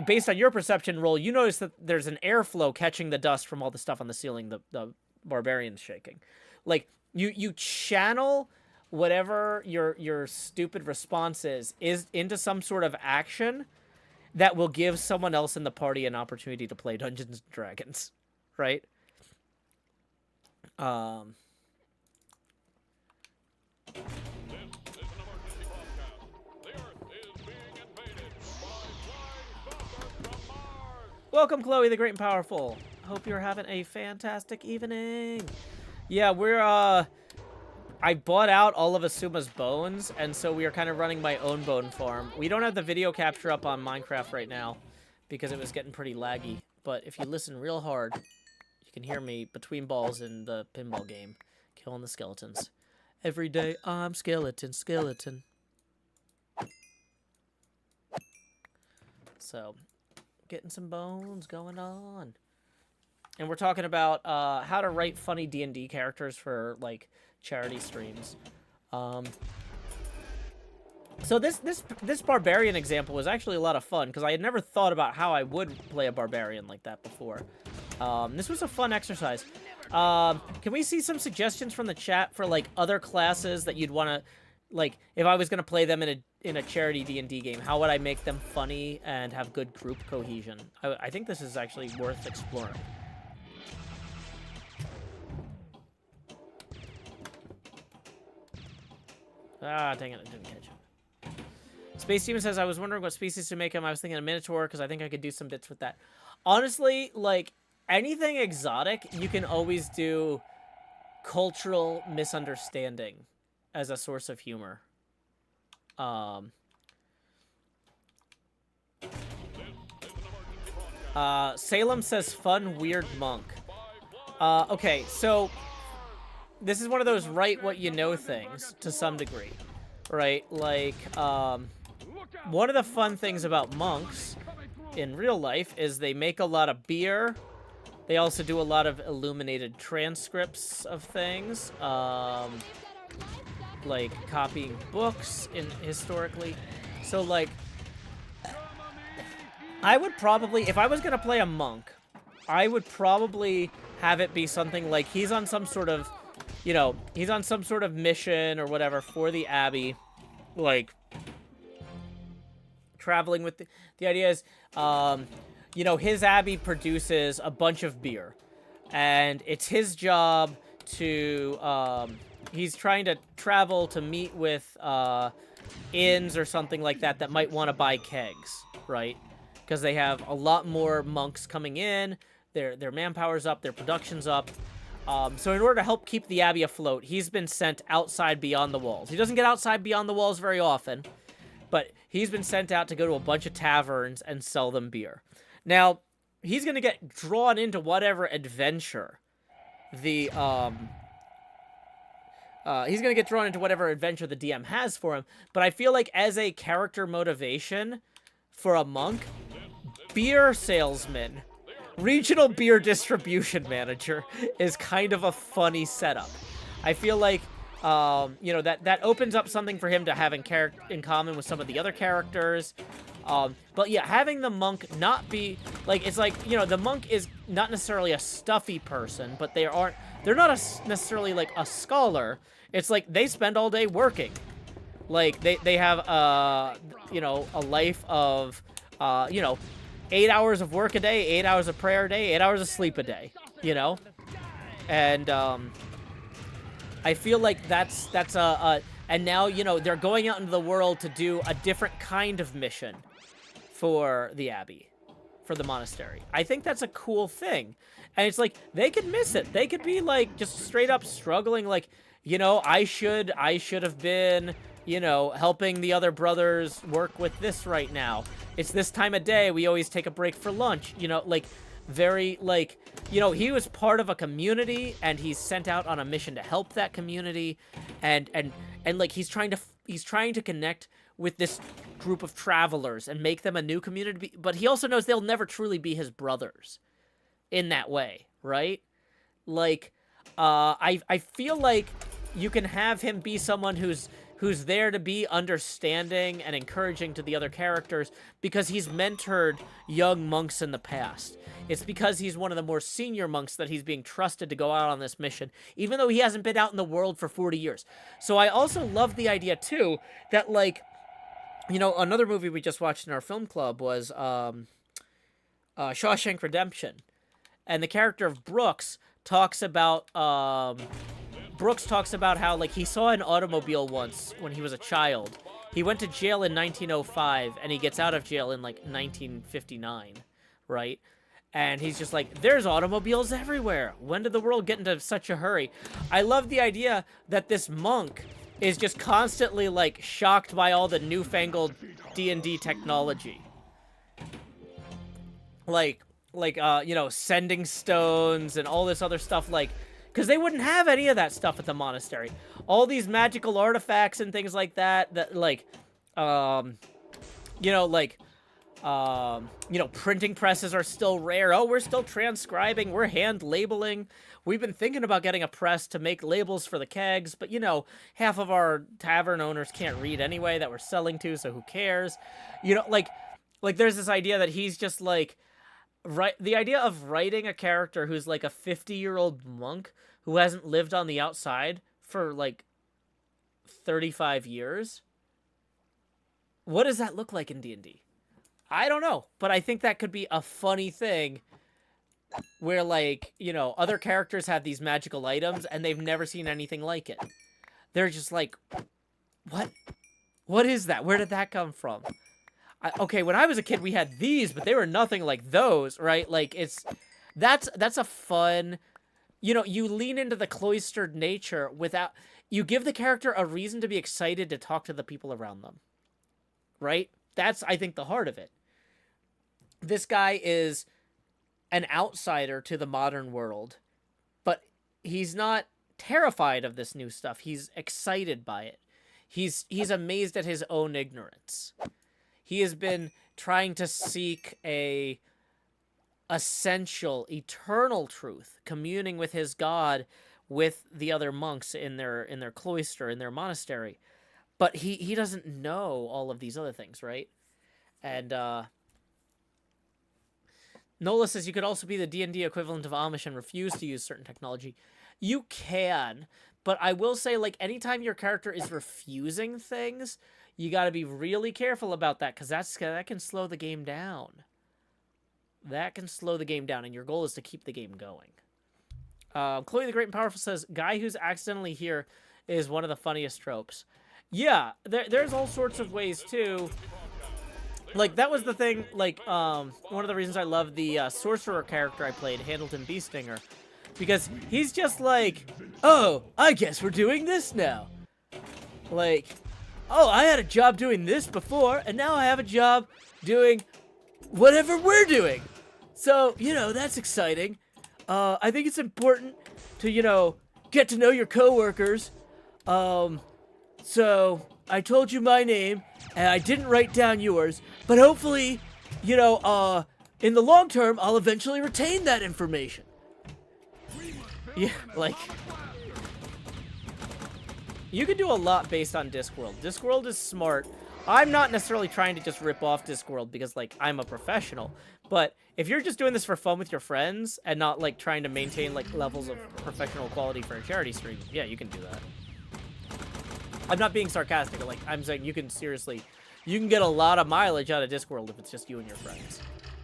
based on your perception roll, you notice that there's an airflow catching the dust from all the stuff on the ceiling the barbarian's shaking. Like, you channel whatever your stupid response is into some sort of action that will give someone else in the party an opportunity to play Dungeons & Dragons, right? Welcome, Chloe, the Great and Powerful. Hope you're having a fantastic evening. Yeah, we're I bought out all of Asuma's bones, and so we are kind of running my own bone farm. We don't have the video capture up on Minecraft right now because it was getting pretty laggy. But if you listen real hard, you can hear me between balls in the pinball game, killing the skeletons. Every day I'm skeleton, skeleton. So, getting some bones going on. And we're talking about how to write funny D&D characters for, like, charity streams. So this barbarian example was actually a lot of fun, because I had never thought about how I would play a barbarian like that before. This was a fun exercise. Can we see some suggestions from the chat for, like, other classes that you'd want to, like, if I was going to play them in a charity D&D game, how would I make them funny and have good group cohesion? I think this is actually worth exploring. Ah, dang it, I didn't catch him. Space Demon says, I was wondering what species to make him. I was thinking a Minotaur, because I think I could do some bits with that. Honestly, like, anything exotic, you can always do cultural misunderstanding as a source of humor. Salem says, fun, weird monk. Okay, so this is one of those write what you know things to some degree, right? Like, one of the fun things about monks in real life is they make a lot of beer. They also do a lot of illuminated transcripts of things, like copying books historically. So, like, I would probably, if I was going to play a monk, I would probably have it be something like he's on some sort of, you know, he's on some sort of mission or whatever for the Abbey, like, traveling with the idea is, you know, his Abbey produces a bunch of beer, and it's his job to, he's trying to travel to meet with, inns or something like that that might want to buy kegs, right? Because they have a lot more monks coming in, their manpower's up, their production's up. So in order to help keep the Abbey afloat, he's been sent outside beyond the walls. He doesn't get outside beyond the walls very often, but he's been sent out to go to a bunch of taverns and sell them beer. Now, he's going to get drawn into whatever adventure the DM has for him, but I feel like as a character motivation for a monk, beer salesman, regional beer distribution manager is kind of a funny setup. I feel like, you know, that opens up something for him to have in common with some of the other characters. But yeah, having the monk not be, like, it's like, you know, the monk is not necessarily a stuffy person, but they're not necessarily, like, a scholar. It's like they spend all day working. Like, they have, you know, a life of, you know, 8 hours of work a day, 8 hours of prayer a day, 8 hours of sleep a day, you know? And, I feel like that's and now, you know, they're going out into the world to do a different kind of mission for the Abbey, for the monastery. I think that's a cool thing. And it's like, they could miss it. They could be, like, just straight up struggling, like, you know, I should have been, you know, helping the other brothers work with this right now. It's this time of day, we always take a break for lunch, you know, like, very, like, you know, he was part of a community, and he's sent out on a mission to help that community, and like, he's trying to connect with this group of travelers and make them a new community, but he also knows they'll never truly be his brothers in that way, right? Like, I feel like you can have him be someone who's there to be understanding and encouraging to the other characters because he's mentored young monks in the past. It's because he's one of the more senior monks that he's being trusted to go out on this mission, even though he hasn't been out in the world for 40 years. So I also love the idea, too, that, like, you know, another movie we just watched in our film club was Shawshank Redemption. And the character of Brooks talks about how, like, he saw an automobile once when he was a child. He went to jail in 1905, and he gets out of jail in, like, 1959, right? And he's just like, there's automobiles everywhere. When did the world get into such a hurry? I love the idea that this monk is just constantly, like, shocked by all the newfangled D&D technology. Like, you know, sending stones and all this other stuff, like, because they wouldn't have any of that stuff at the monastery. All these magical artifacts and things like that, like, you know, like, you know, printing presses are still rare. Oh, we're still transcribing. We're hand labeling. We've been thinking about getting a press to make labels for the kegs, but, you know, half of our tavern owners can't read anyway that we're selling to, so who cares? You know, like there's this idea that he's just, like, the idea of writing a character who's, like, a 50-year-old monk who hasn't lived on the outside for, like, 35 years. What does that look like in D&D? I don't know, but I think that could be a funny thing where, like, you know, other characters have these magical items and they've never seen anything like it. They're just like, what? What is that? Where did that come from? Okay, when I was a kid, we had these, but they were nothing like those, right? Like, that's a fun, you know, you lean into the cloistered nature without, you give the character a reason to be excited to talk to the people around them, right? That's, I think, the heart of it. This guy is an outsider to the modern world, but he's not terrified of this new stuff. He's excited by it. He's amazed at his own ignorance. He has been trying to seek a essential, eternal truth, communing with his God, with the other monks in their cloister, in their monastery. But he doesn't know all of these other things, right? And Nola says you could also be the D&D equivalent of Amish and refuse to use certain technology. You can, but I will say, like, anytime your character is refusing things, you got to be really careful about that, because that can slow the game down. That can slow the game down, and your goal is to keep the game going. Chloe the Great and Powerful says, guy who's accidentally here is one of the funniest tropes. Yeah, there's all sorts of ways, too. Like, that was the thing, like, one of the reasons I love the sorcerer character I played, Handleton Beestinger, because he's just like, oh, I guess we're doing this now. Like, oh, I had a job doing this before, and now I have a job doing whatever we're doing. So, you know, that's exciting. I think it's important to, you know, get to know your coworkers. So I told you my name, and I didn't write down yours, but hopefully, you know, in the long term, I'll eventually retain that information. Yeah, like, you can do a lot based on Discworld. Discworld is smart. I'm not necessarily trying to just rip off Discworld because, like, I'm a professional, but if you're just doing this for fun with your friends and not, like, trying to maintain, like, levels of professional quality for a charity stream, yeah, you can do that. I'm not being sarcastic. Like, I'm saying you can get a lot of mileage out of Discworld if it's just you and your friends.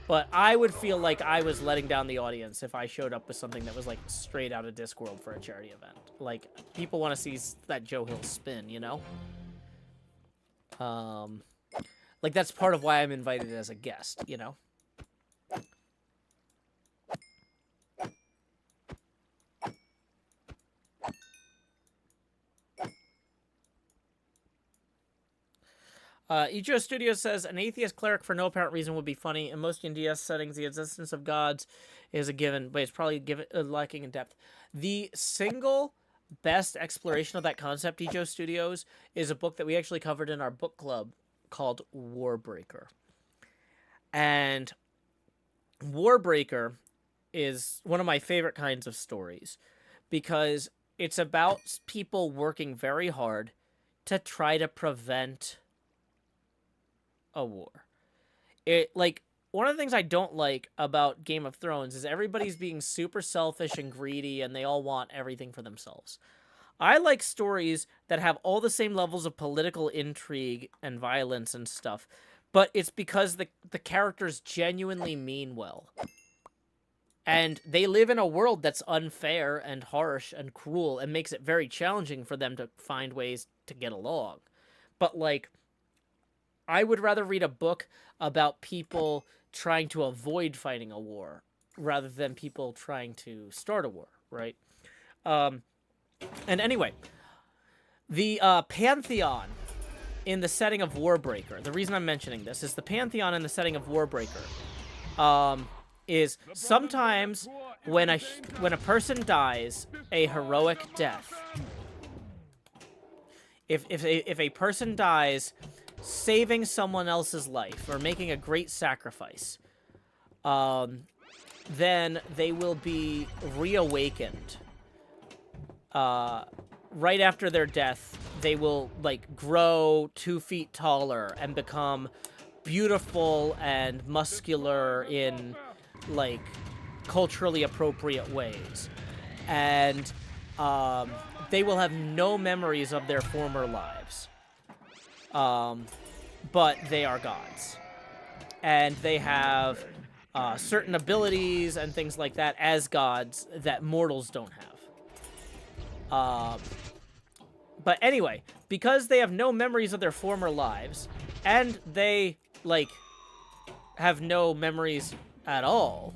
But I would feel like I was letting down the audience if I showed up with something that was, like, straight out of Discworld for a charity event. Like, people want to see that Joe Hill spin, you know? Like, that's part of why I'm invited as a guest, you know? Ijo Studio says, an atheist cleric for no apparent reason would be funny. In most NDS settings, the existence of gods is a given, but it's probably lacking in depth. The single best exploration of that concept, Ijo Studios, is a book that we actually covered in our book club called Warbreaker. And Warbreaker is one of my favorite kinds of stories because it's about people working very hard to try to prevent a war. Like, one of the things I don't like about Game of Thrones is everybody's being super selfish and greedy and they all want everything for themselves. I like stories that have all the same levels of political intrigue and violence and stuff, but it's because the characters genuinely mean well. And they live in a world that's unfair and harsh and cruel and makes it very challenging for them to find ways to get along. But, like, I would rather read a book about people trying to avoid fighting a war rather than people trying to start a war, right? And anyway, the pantheon in the setting of Warbreaker, the reason I'm mentioning this is the pantheon in the setting of Warbreaker is sometimes when a person dies a heroic death, if a person dies saving someone else's life or making a great sacrifice, then they will be reawakened. Right after their death, they will, like, grow 2 feet taller and become beautiful and muscular in, like, culturally appropriate ways. And they will have no memories of their former lives. But they are gods. And they have certain abilities and things like that as gods that mortals don't have. But anyway, because they have no memories of their former lives, and they, like, have no memories at all,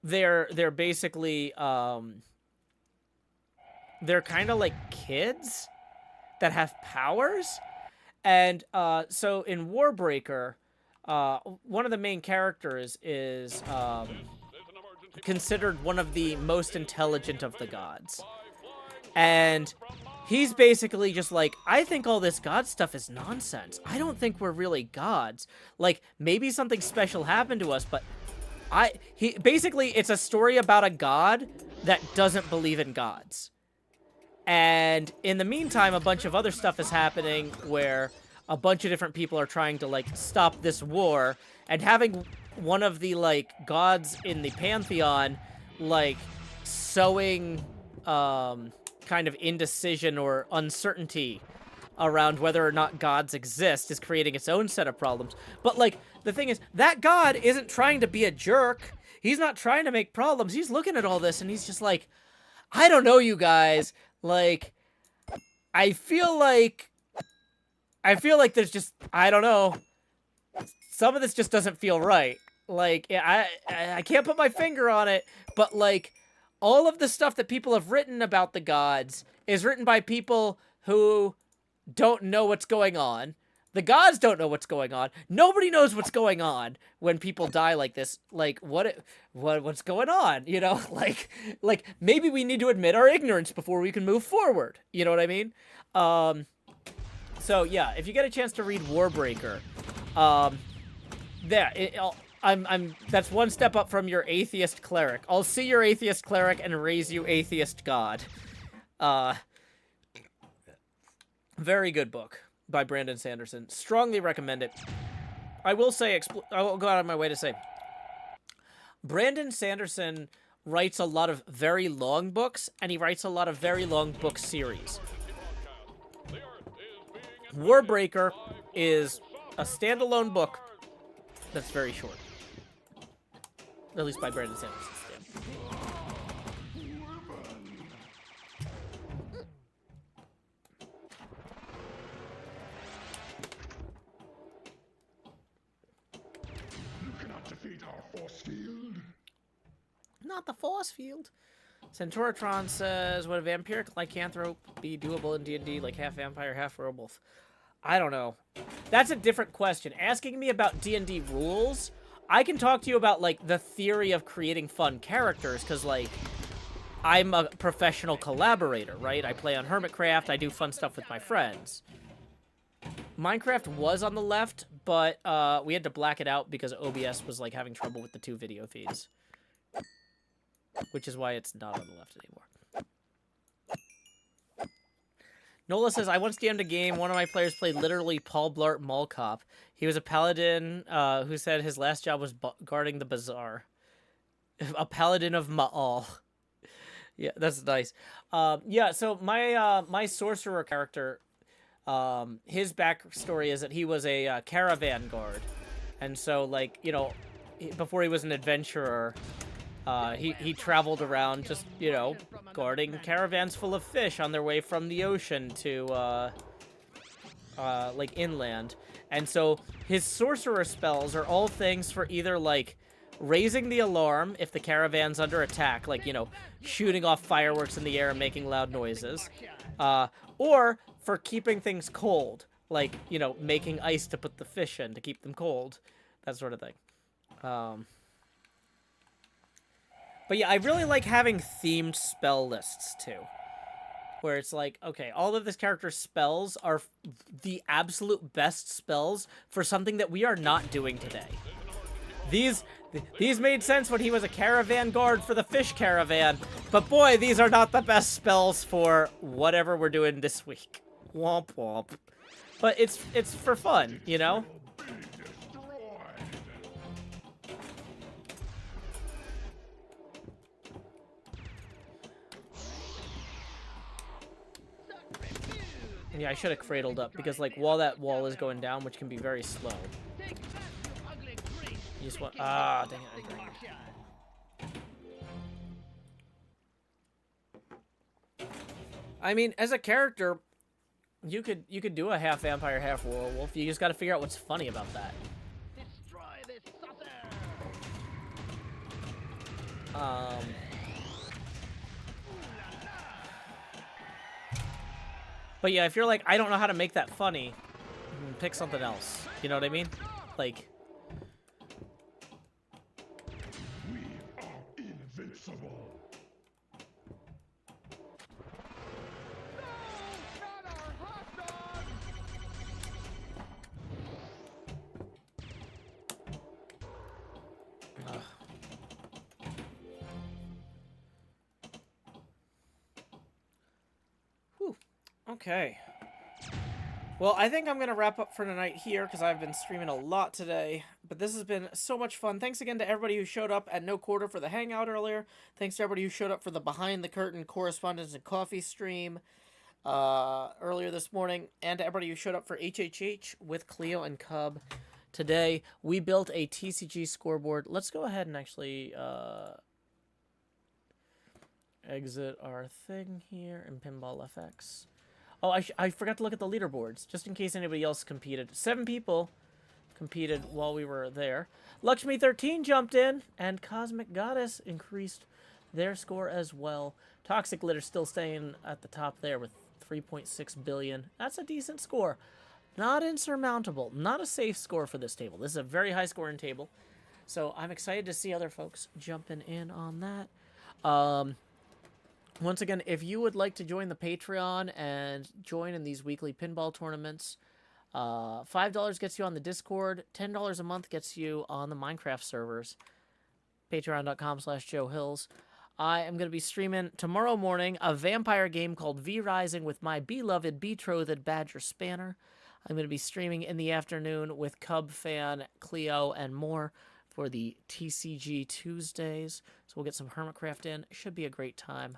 they're basically, they're kind of like kids that have powers. And so in Warbreaker, one of the main characters is considered one of the most intelligent of the gods. And he's basically just like, I think all this god stuff is nonsense. I don't think we're really gods. Like, maybe something special happened to us, but basically, it's a story about a god that doesn't believe in gods. And in the meantime, a bunch of other stuff is happening where a bunch of different people are trying to, like, stop this war, and having one of the, like, gods in the pantheon, like, sowing, kind of indecision or uncertainty around whether or not gods exist is creating its own set of problems. But, like, the thing is, that god isn't trying to be a jerk. He's not trying to make problems. He's looking at all this, and he's just like, I don't know, you guys. Like, I feel like there's just, I don't know. Some of this just doesn't feel right. Like, I can't put my finger on it, but, like, all of the stuff that people have written about the gods is written by people who don't know what's going on. The gods don't know what's going on. Nobody knows what's going on when people die like this. Like, what's going on? You know, like maybe we need to admit our ignorance before we can move forward. You know what I mean? So yeah, if you get a chance to read Warbreaker, that's one step up from your atheist cleric. I'll see your atheist cleric and raise you atheist god. Very good book by Brandon Sanderson. Strongly recommend it. I will say, I will go out of my way to say, Brandon Sanderson writes a lot of very long books, and he writes a lot of very long book series. Warbreaker is a standalone book that's very short. At least by Brandon Sanderson. You cannot defeat our force field. Not the force field. Centauratron says, would a vampiric lycanthrope be doable in D&D, like half vampire, half werewolf? I don't know. That's a different question. Asking me about D&D rules, I can talk to you about, like, the theory of creating fun characters, because, like, I'm a professional collaborator, right? I play on HermitCraft, I do fun stuff with my friends. Minecraft was on the left, but we had to black it out because OBS was, like, having trouble with the 2 video feeds. Which is why it's not on the left anymore. Nola says, I once DM'd a game. One of my players played literally Paul Blart Mall Cop. He was a paladin who said his last job was guarding the bazaar. A paladin of Ma'al. Yeah, that's nice. Yeah, so my sorcerer character, his backstory is that he was a caravan guard. And so, like, you know, before he was an adventurer, he traveled around just, you know, guarding caravans full of fish on their way from the ocean to, like, inland. And so his sorcerer spells are all things for either, like, raising the alarm if the caravan's under attack, like, you know, shooting off fireworks in the air and making loud noises, or for keeping things cold, like, you know, making ice to put the fish in to keep them cold, that sort of thing. But yeah, I really like having themed spell lists too, where it's like, okay, all of this character's spells are the absolute best spells for something that we are not doing today. These made sense when he was a caravan guard for the fish caravan, but boy, these are not the best spells for whatever we're doing this week. Womp womp. But it's for fun, you know? Yeah, I should have cradled up, because, like, while that wall is going down, which can be very slow. You just want... Ah, dang it, I agree. I mean, as a character, you could do a half vampire, half werewolf. You just gotta figure out what's funny about that. Destroy this saucer! But yeah, if you're like, I don't know how to make that funny, pick something else. You know what I mean? Like... We are invincible. Whew. Okay. Well, I think I'm going to wrap up for tonight here, because I've been streaming a lot today. But this has been so much fun. Thanks again to everybody who showed up at No Quarter for the Hangout earlier. Thanks to everybody who showed up for the Behind the Curtain Correspondence and Coffee stream earlier this morning. And to everybody who showed up for HHH with Cleo and Cub today. We built a TCG scoreboard. Let's go ahead and actually exit our thing here in Pinball FX. Oh, I forgot to look at the leaderboards, just in case anybody else competed. 7 people competed while we were there. Lakshmi13 jumped in, and Cosmic Goddess increased their score as well. Toxic Litter still staying at the top there with 3.6 billion. That's a decent score. Not insurmountable. Not a safe score for this table. This is a very high scoring table. So I'm excited to see other folks jumping in on that. Once again, if you would like to join the Patreon and join in these weekly pinball tournaments, $5 gets you on the Discord, $10 a month gets you on the Minecraft servers, patreon.com/JoeHills. I am going to be streaming tomorrow morning a vampire game called V Rising with my beloved betrothed Badger Spanner. I'm going to be streaming in the afternoon with Cub Fan, Cleo, and more for the TCG Tuesdays. So we'll get some HermitCraft in. It should be a great time.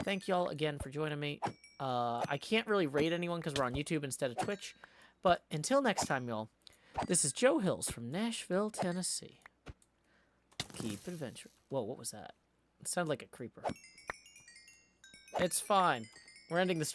Thank y'all again for joining me. I can't really rate anyone because we're on YouTube instead of Twitch. But until next time, y'all, this is Joe Hills from Nashville, Tennessee. Keep adventuring. Whoa, what was that? It sounded like a creeper. It's fine. We're ending the stream.